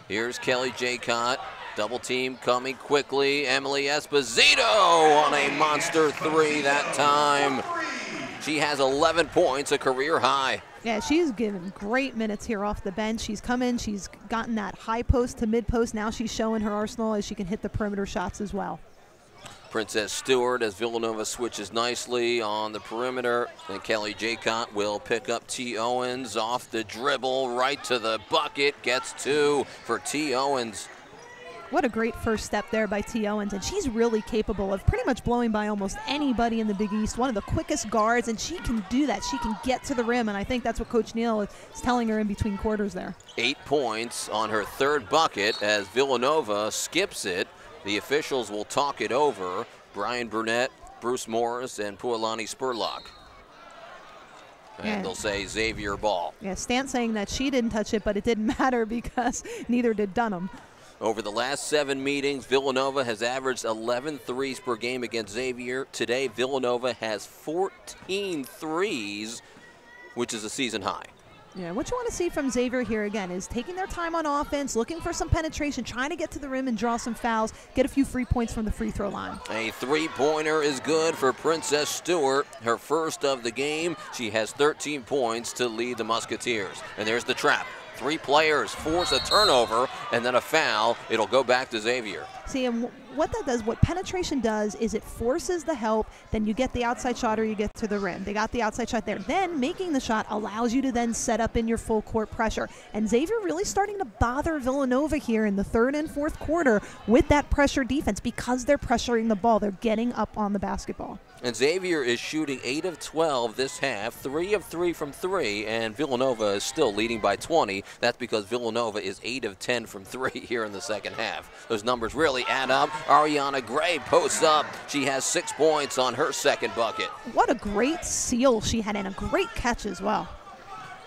Here's Kelly Jaycott. Double team coming quickly. Emily Esposito on a monster 3 that time. She has 11 points, a career high. Yeah, she's given great minutes here off the bench. She's come in, she's gotten that high post to mid post. Now she's showing her arsenal as she can hit the perimeter shots as well. Princess Stewart as Villanova switches nicely on the perimeter. And Kelly Jaycott will pick up T. Owens off the dribble, right to the bucket. Gets 2 for T. Owens. What a great first step there by T. Owens, and she's really capable of pretty much blowing by almost anybody in the Big East. One of the quickest guards, and she can do that. She can get to the rim, and I think that's what Coach Neal is telling her in between quarters there. 8 points on her 3rd bucket as Villanova skips it. The officials will talk it over. Brian Burnett, Bruce Morris, and Pualani Spurlock. And they'll say Xavier ball. Yeah, Stant saying that she didn't touch it, but it didn't matter because neither did Dunham. Over the last 7 meetings, Villanova has averaged 11 threes per game against Xavier. Today, Villanova has 14 threes, which is a season high. Yeah, what you want to see from Xavier here again is taking their time on offense, looking for some penetration, trying to get to the rim and draw some fouls, get a few free points from the free throw line. A three-pointer is good for Princess Stewart, her first of the game. She has 13 points to lead the Musketeers. And there's the trap. 3 players force a turnover and then a foul. It'll go back to Xavier. See, and what that does, what penetration does, is it forces the help. Then you get the outside shot or you get to the rim. They got the outside shot there. Then making the shot allows you to then set up in your full court pressure. And Xavier really starting to bother Villanova here in the third and fourth quarter with that pressure defense because they're pressuring the ball. They're getting up on the basketball. And Xavier is shooting 8 of 12 this half, 3 of 3 from 3, and Villanova is still leading by 20. That's because Villanova is 8 of 10 from 3 here in the second half. Those numbers really add up. Ariana Gray posts up. She has 6 points on her second bucket. What a great seal she had and a great catch as well.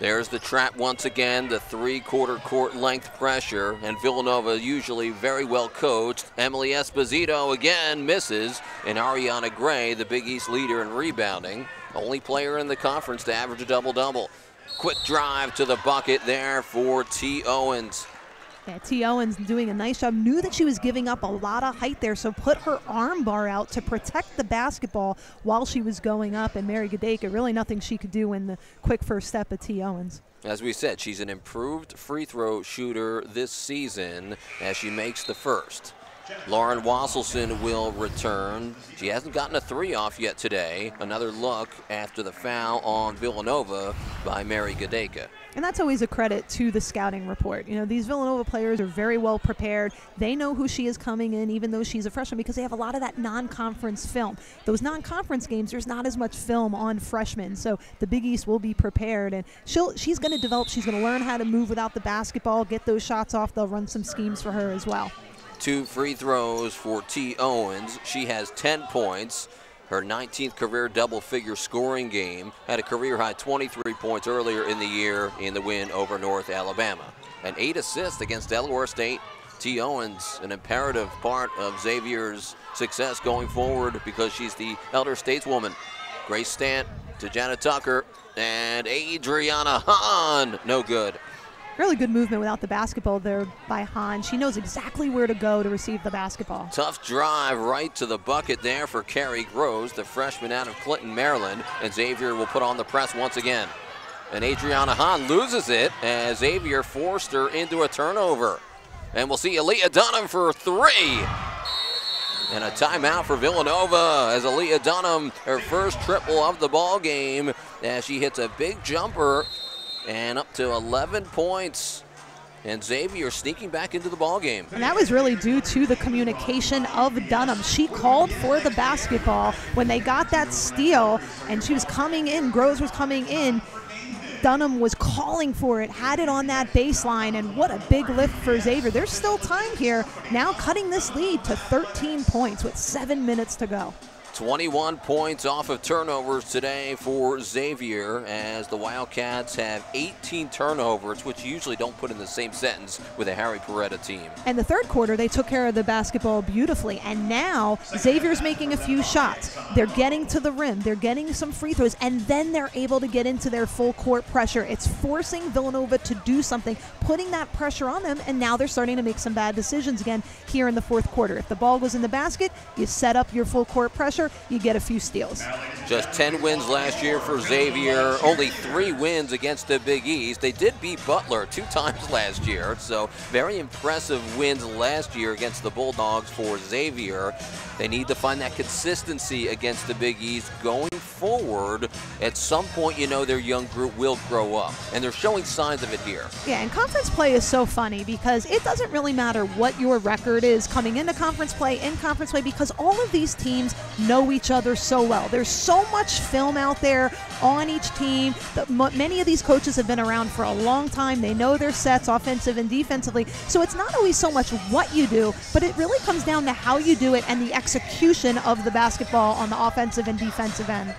There's the trap once again, the 3/4 court length pressure, and Villanova usually very well coached. Emily Esposito again misses, and Ariana Gray, the Big East leader in rebounding, only player in the conference to average a double-double. Quick drive to the bucket there for T. Owens. Yeah, T. Owens doing a nice job. Knew that she was giving up a lot of height there, so put her arm bar out to protect the basketball while she was going up. And Mary Gadeka, really nothing she could do in the quick first step of T. Owens. As we said, she's an improved free throw shooter this season as she makes the first. Lauren Wasselson will return. She hasn't gotten a 3 off yet today. Another look after the foul on Villanova by Mary Gadeka. And that's always a credit to the scouting report. You know, these Villanova players are very well prepared. They know who she is coming in, even though she's a freshman, because they have a lot of that non-conference film. Those non-conference games, there's not as much film on freshmen. So the Big East will be prepared, and she's going to develop. She's going to learn how to move without the basketball, get those shots off. They'll run some schemes for her as well. 2 free throws for T. Owens. She has 10 points. Her 19th career double-figure scoring game. Had a career-high 23 points earlier in the year in the win over North Alabama. And 8 assists against Delaware State. T. Owens, an imperative part of Xavier's success going forward because she's the elder stateswoman. Grace Stant to Janet Tucker, and Adriana Hahn, no good. Really good movement without the basketball there by Hahn. She knows exactly where to go to receive the basketball. Tough drive right to the bucket there for Carrie Groves, the freshman out of Clinton, Maryland. And Xavier will put on the press once again. And Adriana Hahn loses it as Xavier forced her into a turnover. And we'll see Aaliyah Dunham for 3. And a timeout for Villanova as Aaliyah Dunham, her first triple of the ball game, as she hits a big jumper. And up to 11 points. And Xavier sneaking back into the ballgame. And that was really due to the communication of Dunham. She called for the basketball when they got that steal, and she was coming in, Groves was coming in. Dunham was calling for it, had it on that baseline, and what a big lift for Xavier. There's still time here, now cutting this lead to 13 points with 7 minutes to go. 21 points off of turnovers today for Xavier, as the Wildcats have 18 turnovers, which you usually don't put in the same sentence with a Harry Peretta team. And the third quarter, they took care of the basketball beautifully, and now Xavier's making a few shots. They're getting to the rim, they're getting some free throws, and then they're able to get into their full court pressure. It's forcing Villanova to do something, putting that pressure on them, and now they're starting to make some bad decisions again here in the fourth quarter. If the ball goes in the basket, you set up your full court pressure, you get a few steals. Just 10 wins last year for Xavier, only 3 wins against the Big East. They did beat Butler 2 times last year, so very impressive wins last year against the Bulldogs for Xavier. They need to find that consistency against the Big East going forward. At some point, you know their young group will grow up, and they're showing signs of it here. Yeah, and conference play is so funny because it doesn't really matter what your record is coming into conference play, in conference play, because all of these teams know each other so well. There's so much film out there on each team. Many of these coaches have been around for a long time. They know their sets, offensive and defensively. So it's not always so much what you do, but it really comes down to how you do it and the execution of the basketball on the offensive and defensive end.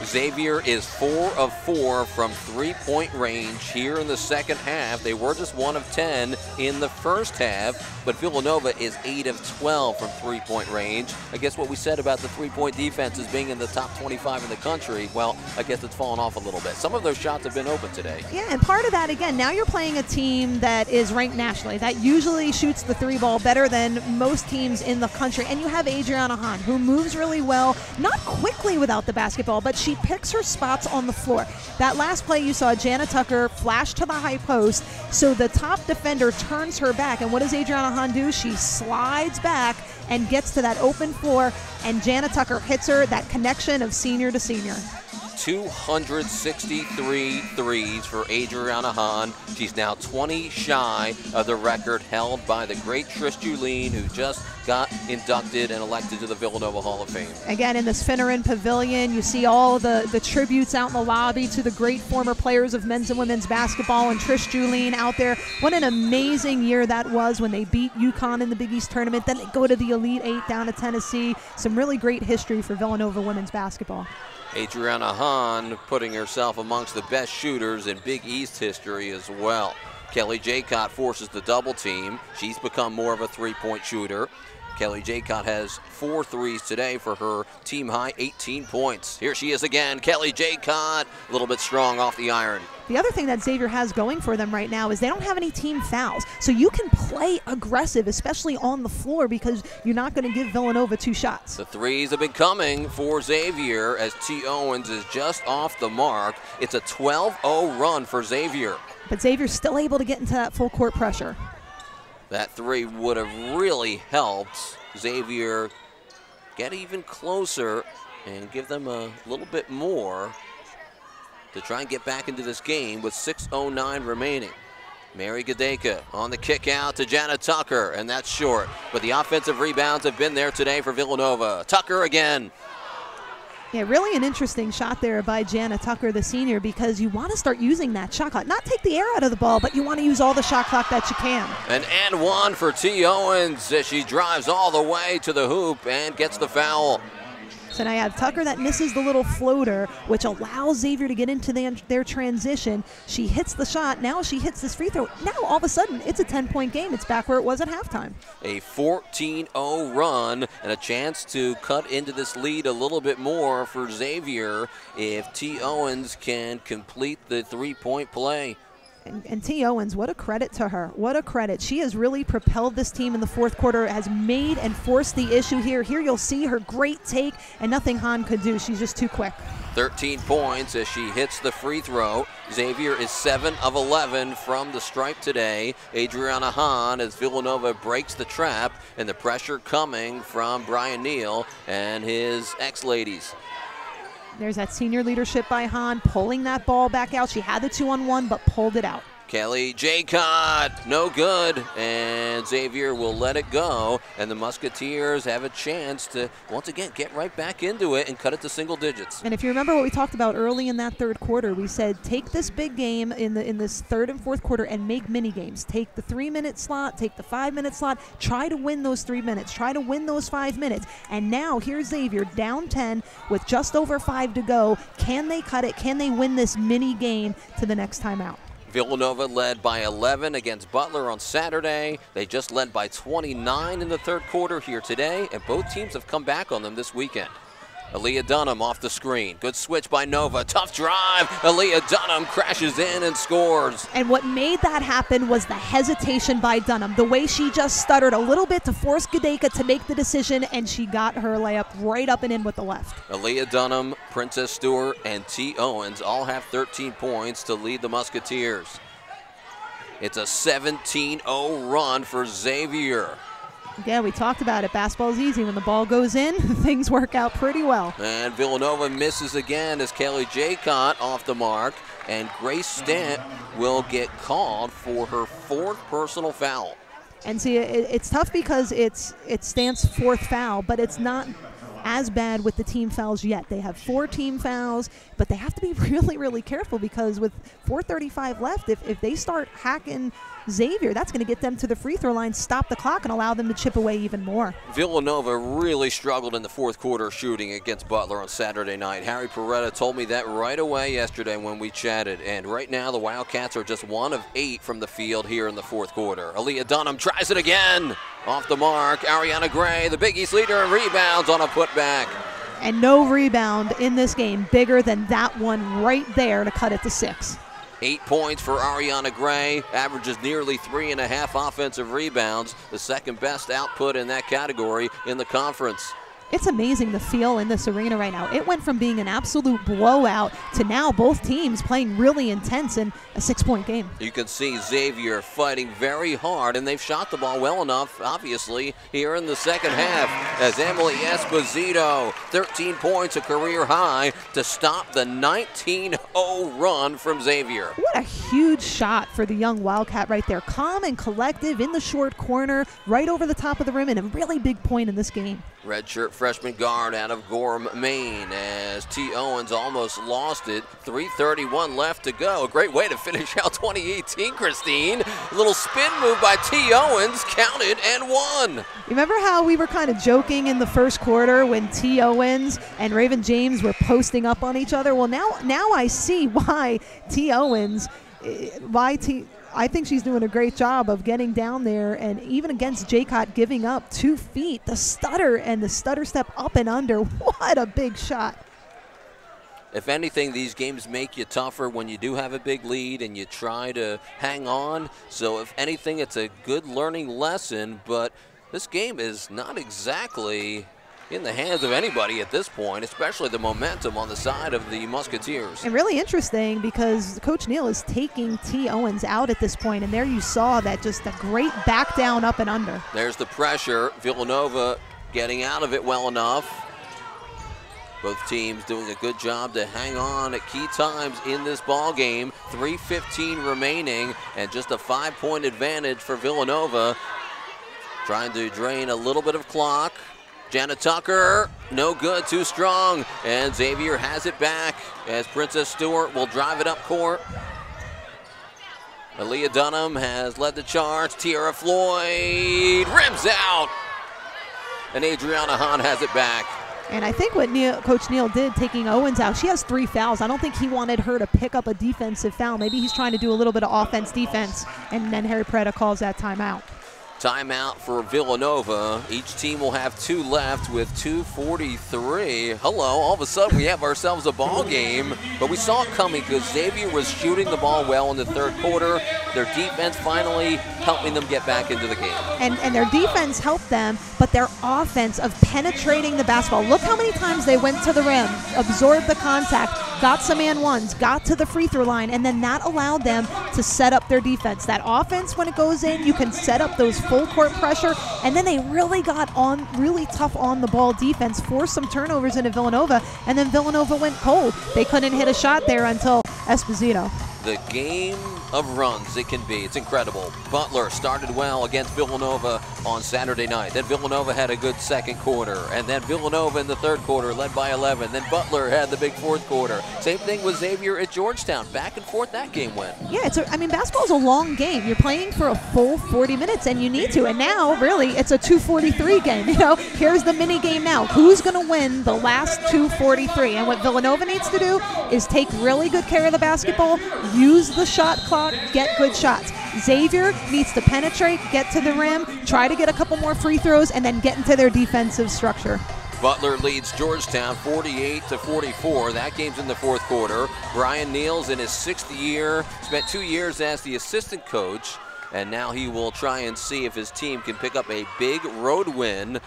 Xavier is 4 of 4 from three-point range here in the second half. They were just 1 of 10 in the first half, but Villanova is 8 of 12 from three-point range. I guess what we said about the three-point defense as being in the top 25 in the country, well, I guess it's fallen off a little bit. Some of those shots have been open today. Yeah, and part of that, again, now you're playing a team that is ranked nationally, that usually shoots the three ball better than most teams in the country, and you have Adriana Hahn, who moves really well, not quickly without the basketball, but she picks her spots on the floor. That last play you saw Jana Tucker flash to the high post, so the top defender turns her back, and what does Adriana Hahn do? She slides back and gets to that open floor, and Jana Tucker hits her, that connection of senior to senior. 263 threes for Adriana Hahn. She's now 20 shy of the record held by the great Trish Julien, who just got inducted and elected to the Villanova Hall of Fame. Again, in this Finneran Pavilion, you see all the tributes out in the lobby to the great former players of men's and women's basketball, and Trish Julien out there. What an amazing year that was when they beat UConn in the Big East tournament. Then they go to the Elite Eight down to Tennessee. Some really great history for Villanova women's basketball. Adriana Hahn putting herself amongst the best shooters in Big East history as well. Kelly Jaycott forces the double team. She's become more of a three-point shooter. Kelly Jaycott has 4 threes today for her team high 18 points. Here she is again, Kelly Jaycott, a little bit strong off the iron. The other thing that Xavier has going for them right now is they don't have any team fouls. So you can play aggressive, especially on the floor, because you're not going to give Villanova 2 shots. The threes have been coming for Xavier as T. Owens is just off the mark. It's a 12-0 run for Xavier. But Xavier's still able to get into that full court pressure. That three would have really helped Xavier get even closer and give them a little bit more to try and get back into this game with 6:09 remaining. Mary Gadeka on the kick out to Jana Tucker, and that's short. But the offensive rebounds have been there today for Villanova. Tucker again. Yeah, really an interesting shot there by Jana Tucker, the senior, because you want to start using that shot clock. Not take the air out of the ball, but you want to use all the shot clock that you can. An and one for T. Owens as she drives all the way to the hoop and gets the foul. So now you have Tucker that misses the little floater, which allows Xavier to get into their transition. She hits the shot. Now she hits this free throw. Now all of a sudden, it's a 10-point game. It's back where it was at halftime. A 14-0 run and a chance to cut into this lead a little bit more for Xavier if T. Owens can complete the three-point play. And T. Owens, what a credit to her. What a credit. She has really propelled this team in the fourth quarter, has made and forced the issue here. Here you'll see her great take, and nothing Hahn could do. She's just too quick. 13 points as she hits the free throw. Xavier is 7 of 11 from the stripe today. Adriana Hahn as Villanova breaks the trap, and the pressure coming from Brian Neal and his ex-ladies. There's that senior leadership by Hahn, pulling that ball back out. She had the 2-on-1, but pulled it out. Kelly Jaycott, no good, and Xavier will let it go, and the Musketeers have a chance to, once again, get right back into it and cut it to single digits. And if you remember what we talked about early in that third quarter, we said take this big game in this third and fourth quarter and make mini games. Take the 3-minute slot, take the 5-minute slot, try to win those 3 minutes, try to win those 5 minutes. And now here's Xavier down 10 with just over 5 to go. Can they cut it? Can they win this mini game to the next time out? Villanova led by 11 against Butler on Saturday. They just led by 29 in the third quarter here today, and both teams have come back on them this weekend. Aaliyah Dunham off the screen. Good switch by Nova. Tough drive. Aaliyah Dunham crashes in and scores. And what made that happen was the hesitation by Dunham. The way she just stuttered a little bit to force Gadeka to make the decision, and she got her layup right up and in with the left. Aaliyah Dunham, Princess Stewart, and T. Owens all have 13 points to lead the Musketeers. It's a 17-0 run for Xavier. Yeah, we talked about it. Basketball's easy. When the ball goes in, things work out pretty well. And Villanova misses again as Kelly Jaycott off the mark. And Grace Stant will get called for her 4th personal foul. And see, it's tough because it's Stant's 4th foul, but it's not as bad with the team fouls yet. They have 4 team fouls, but they have to be really, really careful because with 4:35 left, if they start hacking Xavier, that's going to get them to the free throw line, stop the clock, and allow them to chip away even more. Villanova really struggled in the fourth quarter shooting against Butler on Saturday night. Harry Peretta told me that right away yesterday when we chatted. And right now the Wildcats are just 1 of 8 from the field here in the fourth quarter. Aaliyah Dunham tries it again. Off the mark. Ariana Gray, the Big East leader in rebounds, on a putback. And no rebound in this game bigger than that one right there to cut it to 6. 8 points for Ariana Gray, averages nearly 3.5 offensive rebounds, the second best output in that category in the conference. It's amazing the feel in this arena right now. It went from being an absolute blowout to now both teams playing really intense in a 6-point game. You can see Xavier fighting very hard, and they've shot the ball well enough, obviously, here in the second half, as Emily Esposito, 13 points, a career high, to stop the 19-0 run from Xavier. What a huge shot for the young Wildcat right there. Calm and collective in the short corner, right over the top of the rim, and a really big point in this game. Redshirt freshman guard out of Gorham, Maine, as T. Owens almost lost it. 3:31 left to go. A great way to finish out 2018, Christine. A little spin move by T. Owens, counted and won. Remember how we were kind of joking in the first quarter when T. Owens and Raven James were posting up on each other? Well, now I see why T. Owens, I think she's doing a great job of getting down there, and even against Jaycott giving up 2 feet, the stutter and the stutter step up and under. What a big shot. If anything, these games make you tougher when you do have a big lead and you try to hang on. So if anything, it's a good learning lesson, but this game is not exactly in the hands of anybody at this point, especially the momentum on the side of the Musketeers. And really interesting because Coach Neal is taking T. Owens out at this point, and there you saw that just a great back down up and under. There's the pressure. Villanova getting out of it well enough. Both teams doing a good job to hang on at key times in this ball game. 3:15 remaining and just a 5-point advantage for Villanova. Trying to drain a little bit of clock. Janet Tucker, no good, too strong. And Xavier has it back as Princess Stewart will drive it up court. Aaliyah Dunham has led the charge. Tiara Floyd rims out. And Adriana Hahn has it back. And I think what Coach Neal did, taking Owens out, she has 3 fouls. I don't think he wanted her to pick up a defensive foul. Maybe he's trying to do a little bit of offense-defense, and then Harry Peretta calls that timeout. Timeout for Villanova. Each team will have 2 left with 2:43. Hello, all of a sudden we have ourselves a ball game, but we saw it coming because Xavier was shooting the ball well in the third quarter. Their defense finally helping them get back into the game. And their defense helped them, but their offense of penetrating the basketball. Look how many times they went to the rim, absorbed the contact, got some and ones, got to the free throw line, and then that allowed them to set up their defense. That offense, when it goes in, you can set up those full court pressure, and then they really got on really tough on the ball defense, forced some turnovers into Villanova, and then Villanova went cold. They couldn't hit a shot there until Esposito. The game of runs it can be. It's incredible. Butler started well against Villanova on Saturday night. Then Villanova had a good second quarter. And then Villanova in the third quarter led by 11. Then Butler had the big fourth quarter. Same thing with Xavier at Georgetown. Back and forth that game went. Yeah, basketball's a long game. You're playing for a full 40 minutes, and you need to. And now, really, it's a 2:43 game. Here's the mini game now. Who's going to win the last 2:43? And what Villanova needs to do is take really good care of the basketball, use the shot clock, get good shots. Xavier needs to penetrate, get to the rim, try to get a couple more free throws, and then get into their defensive structure. Butler leads Georgetown 48-44. That game's in the fourth quarter. Brian Neal's in his 6th year, spent 2 years as the assistant coach, and now he will try and see if his team can pick up a big road win.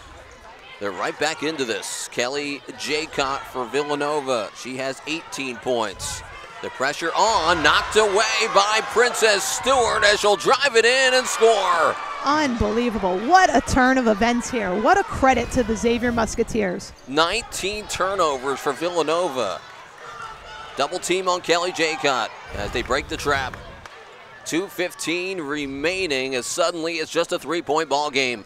They're right back into this. Kelly Jaycott for Villanova. She has 18 points. The pressure on, knocked away by Princess Stewart as she'll drive it in and score. Unbelievable. What a turn of events here. What a credit to the Xavier Musketeers. 19 turnovers for Villanova. Double team on Kelly Jaycott as they break the trap. 2:15 remaining as suddenly it's just a 3-point ball game.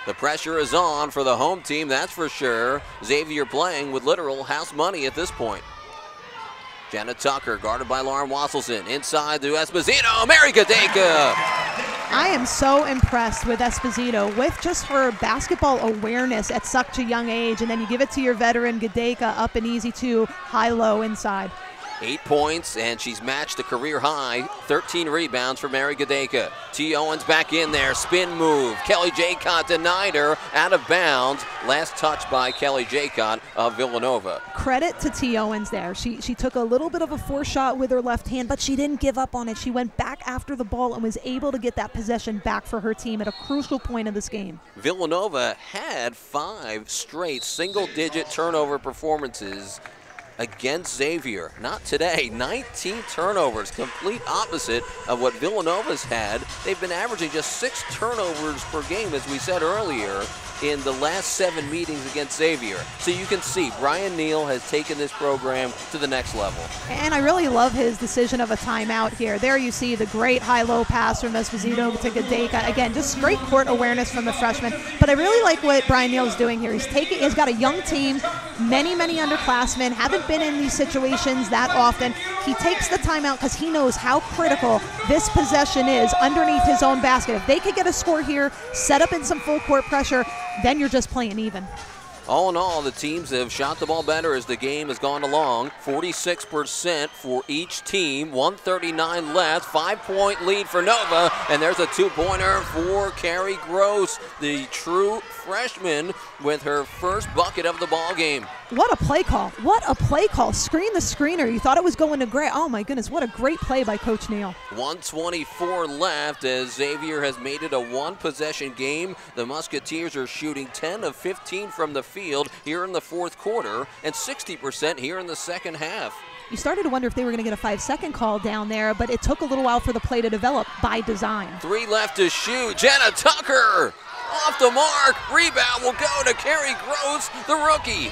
The pressure is on for the home team, that's for sure. Xavier playing with literal house money at this point. Jenna Tucker guarded by Lauren Wasselson. Inside to Esposito, Mary Gadeka. I am so impressed with Esposito with just her basketball awareness at such a young age, and then you give it to your veteran Gadeka, up and easy too, high-low inside. 8 points, and she's matched the career high. 13 rebounds for Mary Gadeka. T. Owens back in there, spin move. Kelly Jaycott denied her, out of bounds. Last touch by Kelly Jaycott of Villanova. Credit to T. Owens there. She took a little bit of a force shot with her left hand, but she didn't give up on it. She went back after the ball and was able to get that possession back for her team at a crucial point of this game. Villanova had 5 straight single-digit turnover performances against Xavier. Not today. 19 turnovers, complete opposite of what Villanova's had. They've been averaging just 6 turnovers per game, as we said earlier, in the last 7 meetings against Xavier. So you can see Brian Neal has taken this program to the next level. And I really love his decision of a timeout here. There you see the great high-low pass from Esposito to Gadeka. Again, just straight court awareness from the freshman. But I really like what Brian Neal's doing here. He's got a young team, many underclassmen, haven't been in these situations that often. He takes the timeout because he knows how critical this possession is underneath his own basket. If they could get a score here, set up in some full court pressure, then you're just playing even. All in all, the teams have shot the ball better as the game has gone along. 46% for each team, 139 left, 5-point lead for Nova, and there's a 2-pointer for Carrie Gross, the true freshman, with her first bucket of the ball game. What a play call. What a play call. Screen the screener. You thought it was going to Gray. Oh my goodness, what a great play by Coach Neal. 124 left as Xavier has made it a 1-possession game. The Musketeers are shooting 10 of 15 from the field here in the fourth quarter and 60% here in the second half. You started to wonder if they were going to get a 5-second call down there, but it took a little while for the play to develop by design. 3 left to shoot. Jenna Tucker off the mark. Rebound will go to Carrie Gross, the rookie.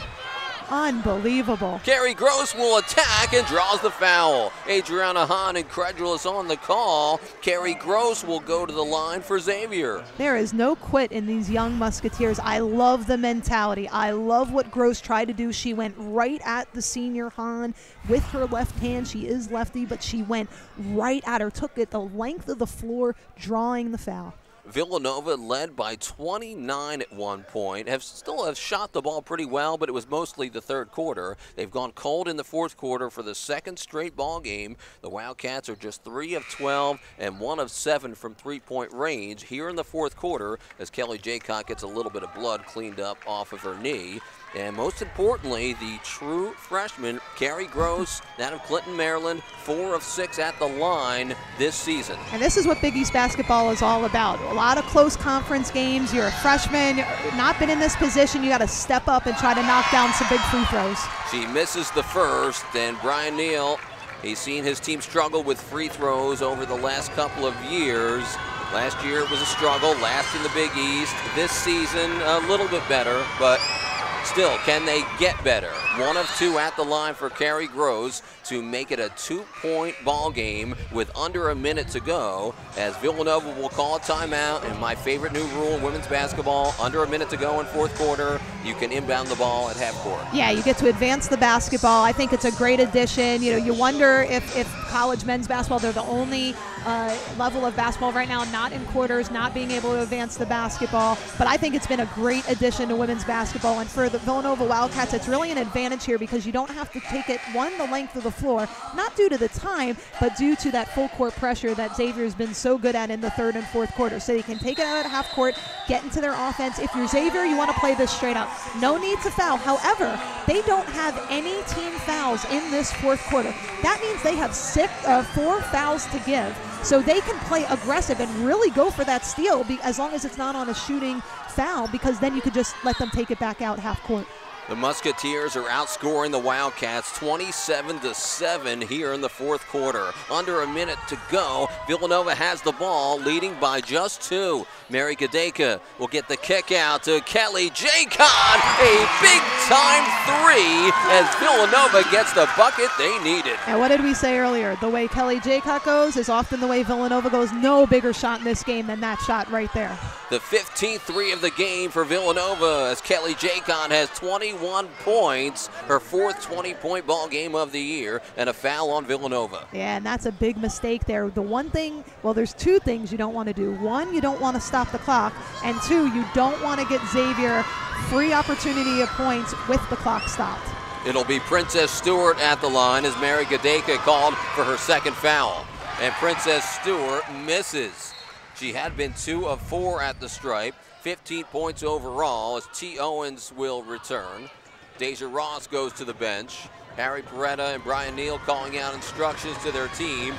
Unbelievable. Carrie Gross will attack and draws the foul. Adriana Hahn incredulous on the call. Carrie Gross will go to the line for Xavier. There is no quit in these young Musketeers. I love the mentality. I love what Gross tried to do. She went right at the senior Hahn with her left hand. She is lefty, but she went right at her, took it the length of the floor, drawing the foul. Villanova led by 29 at one point, still have shot the ball pretty well, but it was mostly the third quarter. They've gone cold in the fourth quarter for the second straight ball game. The Wildcats are just 3 of 12 and 1 of 7 from three-point range here in the fourth quarter as Kelly Jaycott gets a little bit of blood cleaned up off of her knee. And most importantly, the true freshman, Carrie Gross, out of Clinton, Maryland, 4 of 6 at the line this season. And this is what Big East basketball is all about. A lot of close conference games. You're a freshman, not been in this position. You got to step up and try to knock down some big free throws. She misses the first, and Brian Neal, he's seen his team struggle with free throws over the last couple of years. Last year it was a struggle, last in the Big East. This season, a little bit better, but still, can they get better? 1 of 2 at the line for Carrie Gross to make it a 2-point ball game with under a minute to go, as Villanova will call a timeout. And my favorite new rule in women's basketball, under a minute to go in fourth quarter, you can inbound the ball at half court. Yeah, you get to advance the basketball. I think it's a great addition. You know, you wonder if college men's basketball, they're the only level of basketball right now not in quarters, not being able to advance the basketball. But I think it's been a great addition to women's basketball. And for the Villanova Wildcats, it's really an advantage here because you don't have to take it, one, the length of the floor, not due to the time, but due to that full court pressure that Xavier's been so good at in the third and fourth quarter. So you can take it out at half court, get into their offense. If you're Xavier, you want to play this straight up. No need to foul. However, they don't have any team fouls in this fourth quarter. That means they have 4 fouls to give. So they can play aggressive and really go for that steal as long as it's not on a shooting foul, because then you could just let them take it back out half court. The Musketeers are outscoring the Wildcats 27-7 here in the fourth quarter. Under a minute to go. Villanova has the ball, leading by just 2. Mary Gadeka will get the kick out to Kelly Jaycott. A big-time 3 as Villanova gets the bucket they needed. And what did we say earlier? The way Kelly Jaycott goes is often the way Villanova goes. No bigger shot in this game than that shot right there. The 15th three of the game for Villanova as Kelly Jacon has 21 points, her 4th 20-point ball game of the year, and a foul on Villanova. Yeah, and that's a big mistake there. The one thing, well, there's two things you don't want to do. One, you don't want to stop the clock, and two, you don't want to get Xavier free opportunity of points with the clock stopped. It'll be Princess Stewart at the line as Mary Gadeka called for her 2nd foul. And Princess Stewart misses. She had been 2 of 4 at the stripe, 15 points overall as T. Owens will return. Deja Ross goes to the bench. Harry Peretta and Brian Neal calling out instructions to their team.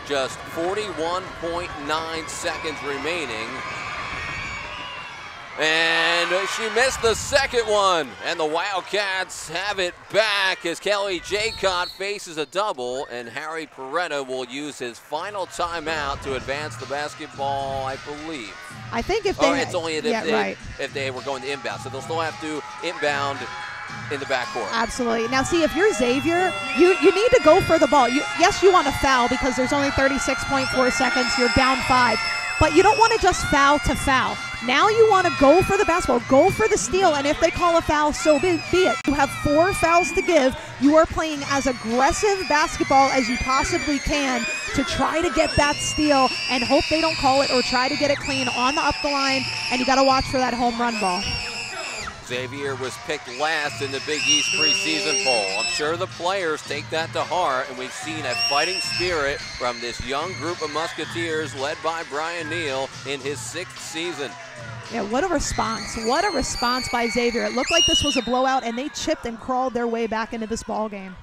Just 41.9 seconds remaining. And she missed the 2nd one. And the Wildcats have it back as Kelly Jacot faces a double. And Harry Peretta will use his final timeout to advance the basketball, I believe. I think if they... it's only if they were going to inbound. So they'll still have to inbound in the backcourt. Absolutely. Now, see, if you're Xavier, you need to go for the ball. Yes, you want to foul because there's only 36.4 seconds. You're down 5. But you don't want to just foul to foul. Now you want to go for the basketball, go for the steal, and if they call a foul, so be it. You have 4 fouls to give. You are playing as aggressive basketball as you possibly can to try to get that steal and hope they don't call it or try to get it clean on the up the line, and you got to watch for that home run ball. Xavier was picked last in the Big East preseason poll. I'm sure the players take that to heart, and we've seen a fighting spirit from this young group of Musketeers led by Brian Neal in his 6th season. Yeah, what a response. What a response by Xavier. It looked like this was a blowout, and they chipped and crawled their way back into this ball game.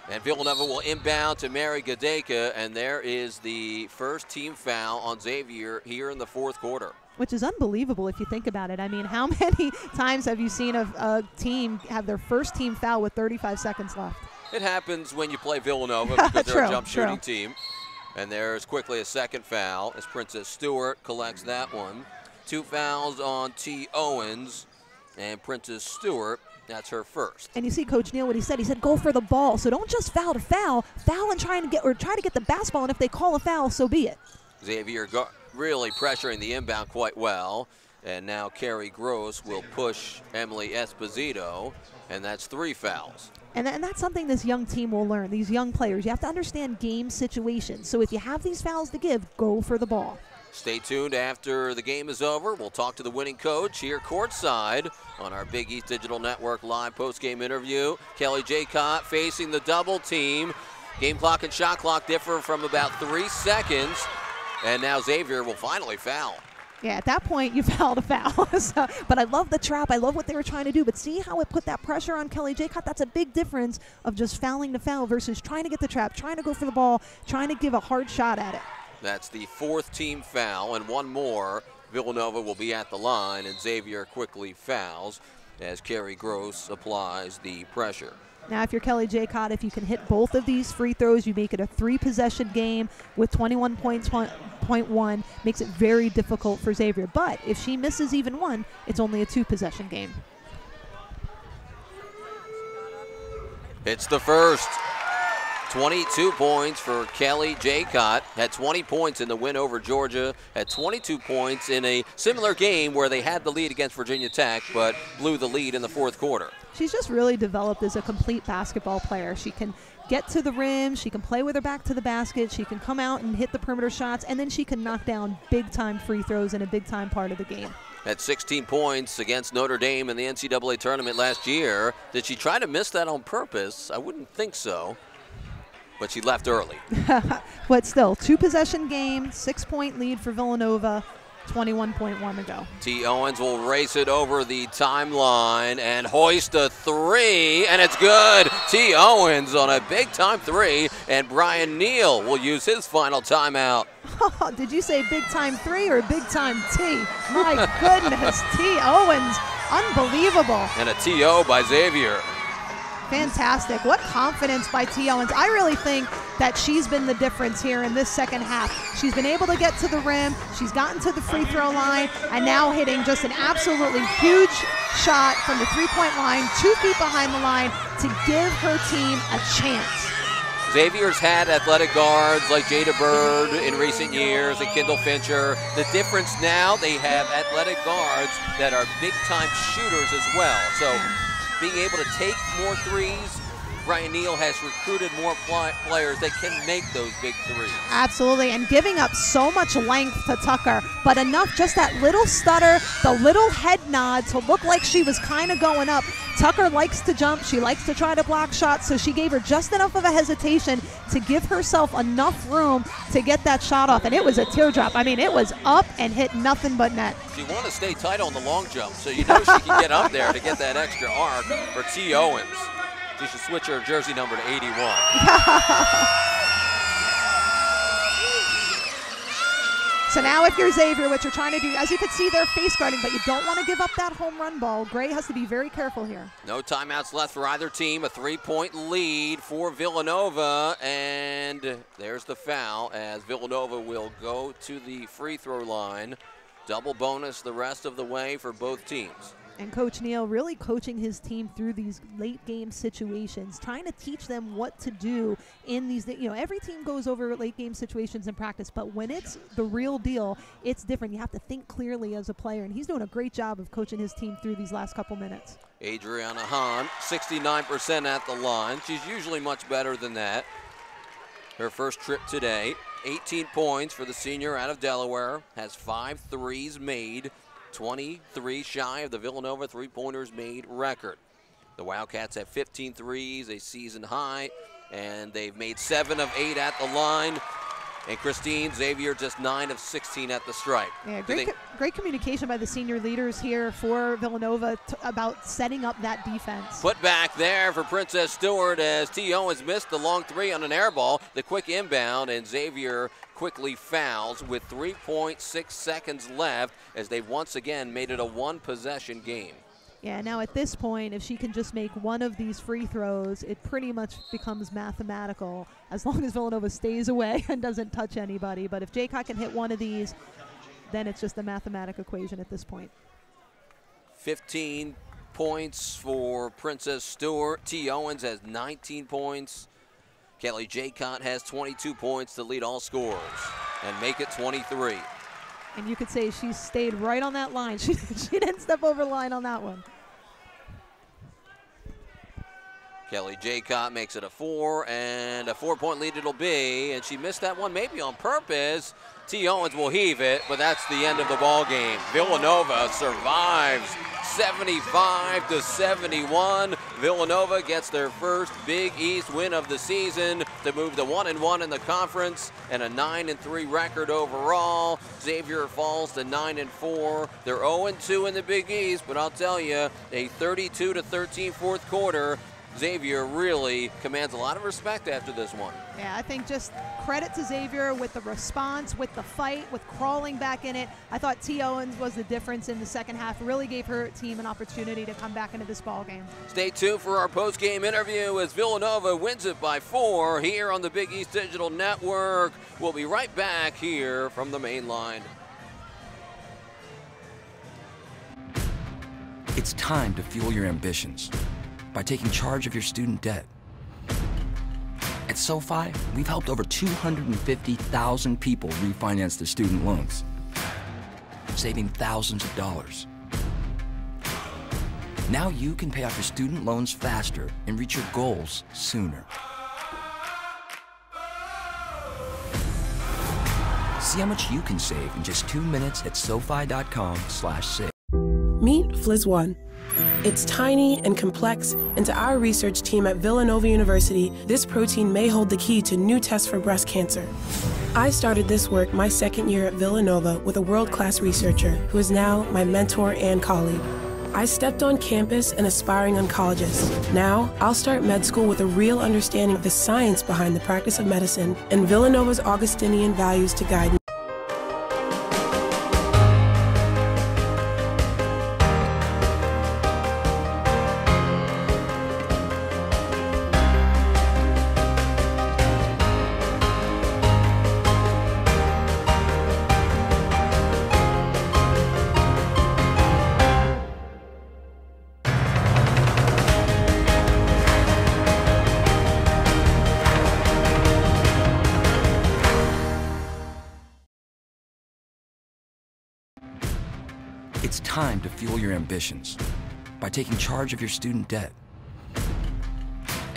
And Villanova will inbound to Mary Gadeka, and there is the first team foul on Xavier here in the 4th quarter. Which is unbelievable if you think about it. I mean, how many times have you seen a team have their first team foul with 35 seconds left? It happens when you play Villanova because they're a jump shooting true. team. And there's quickly a 2nd foul as Princess Stewart collects that one. 2 fouls on T. Owens, and Princess Stewart, that's her 1st. And you see Coach Neal, what he said go for the ball. So don't just foul to foul and try to get the basketball, and if they call a foul, so be it. Xavier really pressuring the inbound quite well. And now Carrie Gross will push Emily Esposito, and that's 3 fouls. And that's something this young team will learn, these young players. You have to understand game situations. So if you have these fouls to give, go for the ball. Stay tuned after the game is over. We'll talk to the winning coach here courtside on our Big East Digital Network live post-game interview. Kelly Jacot facing the double team. Game clock and shot clock differ from about 3 seconds. And now Xavier will finally foul. Yeah, at that point, you foul to foul. But I love the trap. I love what they were trying to do. But see how it put that pressure on Kelly Jacot? That's a big difference of just fouling to foul versus trying to get the trap, trying to go for the ball, trying to give a hard shot at it. That's the 4th team foul, and one more. Villanova will be at the line, and Xavier quickly fouls as Carrie Gross applies the pressure. Now, if you're Kelly Jacot, if you can hit both of these free throws, you make it a 3-possession game with 21.1. Makes it very difficult for Xavier. But if she misses even one, it's only a 2-possession game. It's the first. 22 points for Kelly Jacot. Had 20 points in the win over Georgia. Had 22 points in a similar game where they had the lead against Virginia Tech, but blew the lead in the 4th quarter. She's just really developed as a complete basketball player. She can get to the rim. She can play with her back to the basket. She can come out and hit the perimeter shots, and then she can knock down big-time free throws in a big-time part of the game. Had 16 points against Notre Dame in the NCAA tournament last year. Did she try to miss that on purpose? I wouldn't think so. But she left early. But still, 2-possession game, 6-point lead for Villanova, 21.1 to go. T. Owens will race it over the timeline and hoist a 3, and it's good. T. Owens on a big-time 3, and Brian Neal will use his final timeout. Oh, did you say big-time 3 or big-time T? My goodness, T. Owens, unbelievable. And a TO by Xavier. Fantastic. What confidence by T. Owens. I really think that she's been the difference here in this 2nd half. She's been able to get to the rim. She's gotten to the free throw line and now hitting just an absolutely huge shot from the 3-point line, 2 feet behind the line to give her team a chance. Xavier's had athletic guards like Jada Bird in recent years and Kendall Fincher. The difference now, they have athletic guards that are big-time shooters as well. So being able to take more threes, Brian Neal has recruited more players that can make those big threes. Absolutely, and giving up so much length to Tucker, but enough, just that little stutter, the little head nod to look like she was kind of going up. Tucker likes to jump. She likes to try to block shots, so she gave her just enough of a hesitation to give herself enough room to get that shot off, and it was a teardrop. I mean, it was up and hit nothing but net. She wanted to stay tight on the long jump, so you know she can get up there to get that extra arc for T. Owens. She should switch her jersey number to 81. So now if you're Xavier, what you're trying to do, as you can see, they're face guarding, but you don't want to give up that home run ball. Gray has to be very careful here. No timeouts left for either team. A 3-point lead for Villanova, and there's the foul as Villanova will go to the free throw line. Double bonus the rest of the way for both teams. And Coach Neal really coaching his team through these late game situations, trying to teach them what to do in these, you know, every team goes over late game situations in practice, but when it's the real deal, it's different. You have to think clearly as a player, and he's doing a great job of coaching his team through these last couple minutes. Adriana Hahn, 69% at the line. She's usually much better than that. Her first trip today, 18 points for the senior out of Delaware, has 5 threes made. 23 shy of the Villanova three-pointers made record. The Wildcats have 15 threes, a season high, and they've made 7 of 8 at the line. And Christine Xavier just 9 of 16 at the stripe. Yeah, great communication by the senior leaders here for Villanova about setting up that defense. Put back there for Princess Stewart as T. Owens missed the long three on an air ball. The quick inbound, and Xavier quickly fouls with 3.6 seconds left as they once again made it a one-possession game. Yeah, now at this point, if she can just make one of these free throws, it pretty much becomes mathematical as long as Villanova stays away and doesn't touch anybody. But if Jaycott can hit one of these, then it's just a mathematical equation at this point. 15 points for Princess Stewart. T. Owens has 19 points. Kelly Jaycott has 22 points to lead all scorers and make it 23. And you could say she stayed right on that line. She didn't step over the line on that one. Kelly Jaycott makes it a 4, and a 4-point lead it'll be. And she missed that one maybe on purpose. T. Owens will heave it, but that's the end of the ball game. Villanova survives 75-71. Villanova gets their first Big East win of the season to move to 1-1 in the conference and a 9-3 record overall. Xavier falls to 9-4. They're 0-2 in the Big East, but I'll tell you, a 32-13 fourth quarter. Xavier really commands a lot of respect after this one. Yeah, I think just credit to Xavier with the response, with the fight, with crawling back in it. I thought T. Owens was the difference in the second half, really gave her team an opportunity to come back into this ball game. Stay tuned for our post-game interview as Villanova wins it by 4 here on the Big East Digital Network. We'll be right back here from the main line. It's time to fuel your ambitions by taking charge of your student debt. At SoFi, we've helped over 250,000 people refinance their student loans, saving thousands of dollars. Now you can pay off your student loans faster and reach your goals sooner. See how much you can save in just 2 minutes at SoFi.com/save. Meet Fliz One. It's tiny and complex, and to our research team at Villanova University, this protein may hold the key to new tests for breast cancer. I started this work my second year at Villanova with a world-class researcher who is now my mentor and colleague. I stepped on campus an aspiring oncologist. Now, I'll start med school with a real understanding of the science behind the practice of medicine and Villanova's Augustinian values to guide me. It's time to fuel your ambitions by taking charge of your student debt.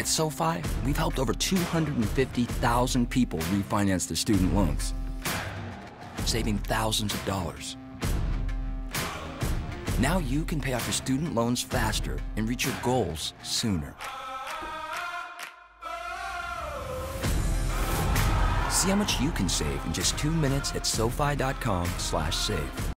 At SoFi, we've helped over 250,000 people refinance their student loans, saving thousands of dollars. Now you can pay off your student loans faster and reach your goals sooner. See how much you can save in just 2 minutes at SoFi.com/save.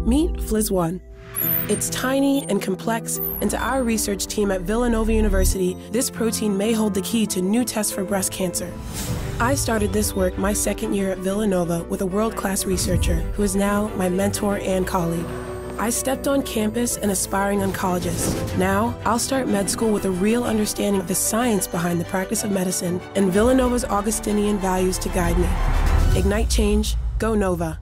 Meet Fliz 1. It's tiny and complex, and to our research team at Villanova University, this protein may hold the key to new tests for breast cancer. I started this work my second year at Villanova with a world-class researcher who is now my mentor and colleague. I stepped on campus an aspiring oncologist. Now, I'll start med school with a real understanding of the science behind the practice of medicine and Villanova's Augustinian values to guide me. Ignite change, go Nova.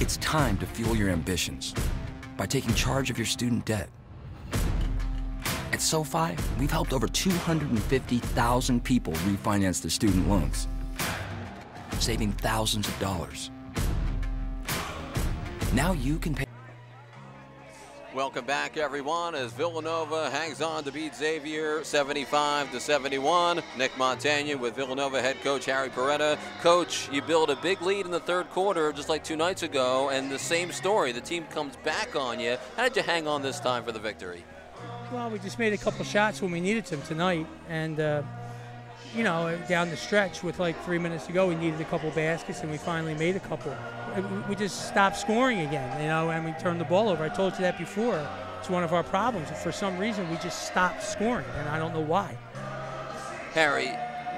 It's time to fuel your ambitions by taking charge of your student debt. At SoFi, we've helped over 250,000 people refinance their student loans, saving thousands of dollars. Now you can pay. Welcome back, everyone, as Villanova hangs on to beat Xavier 75-71. Nick Montagna with Villanova head coach Harry Peretta. Coach, you build a big lead in the third quarter just like 2 nights ago, and the same story. The team comes back on you. How did you hang on this time for the victory? Well, we just made a couple shots when we needed them tonight, and you know, down the stretch with like 3 minutes to go, we needed a couple baskets, and we finally made a couple. We just stopped scoring again, you know, and we turned the ball over. I told you that before. It's one of our problems. For some reason, we just stopped scoring, and I don't know why. Harry,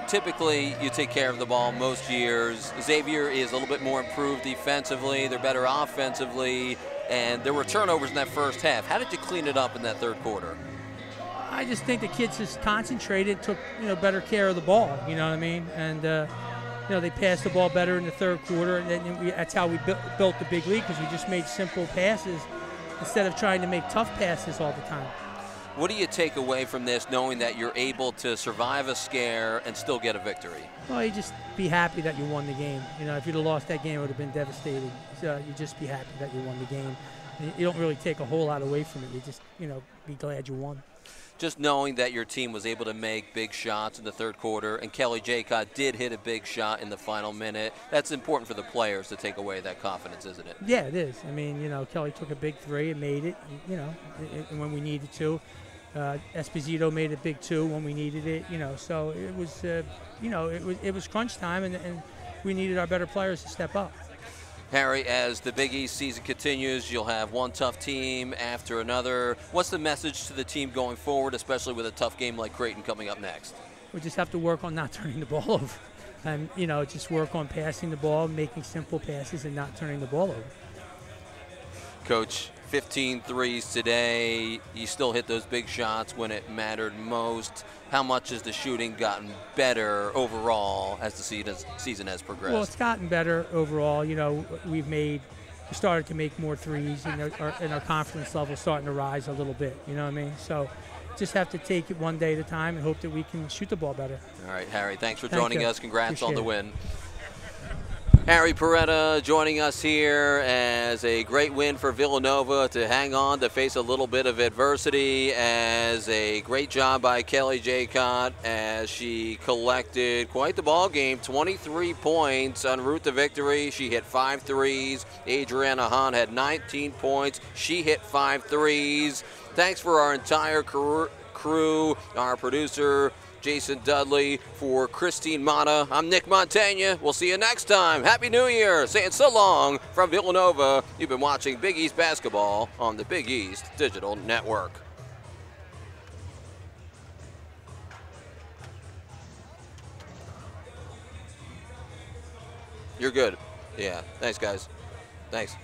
typically you take care of the ball most years. Xavier is a little bit more improved defensively. They're better offensively, and there were turnovers in that first half. How did you clean it up in that third quarter? I just think the kids just concentrated, took better care of the ball. You know what I mean? And they passed the ball better in the third quarter, and that's how we built the big lead, because we just made simple passes instead of trying to make tough passes all the time. What do you take away from this, knowing that you're able to survive a scare and still get a victory? Well, you just be happy that you won the game. You know, if you'd have lost that game, it would have been devastating. So you just be happy that you won the game. You don't really take a whole lot away from it. You just, be glad you won. just knowing that your team was able to make big shots in the third quarter, and Kelly Jaycott did hit a big shot in the final minute, that's important for the players to take away that confidence, isn't it? Yeah, it is. I mean, you know, Kelly took a big three and made it, you know, when we needed to. Esposito made a big two when we needed it, you know. So it was, you know, it was crunch time, and we needed our better players to step up. Harry, as the Big East season continues, you'll have one tough team after another. What's the message to the team going forward, especially with a tough game like Creighton coming up next? We just have to work on not turning the ball over, and you know, just work on passing the ball, making simple passes, and not turning the ball over. Coach, 15 threes today. You still hit those big shots when it mattered most. How much has the shooting gotten better overall as the season has progressed? Well, it's gotten better overall. You know, we started to make more threes, and our confidence level is starting to rise a little bit. You know what I mean? So just have to take it one day at a time and hope that we can shoot the ball better. All right, Harry, thanks for joining us. Congrats on the win. Harry Peretta joining us here as a great win for Villanova to hang on, to face a little bit of adversity, as a great job by Kelly Jaycott as she collected quite the ball game, 23 points en route to victory. She hit 5 threes. Adriana Hahn had 19 points. She hit 5 threes. Thanks for our entire crew, our producer, Jason Dudley, for Christine Mata. I'm Nick Montaigne. We'll see you next time. Happy New Year. Saying so long from Villanova. You've been watching Big East basketball on the Big East Digital Network. You're good. Yeah. Thanks, guys. Thanks.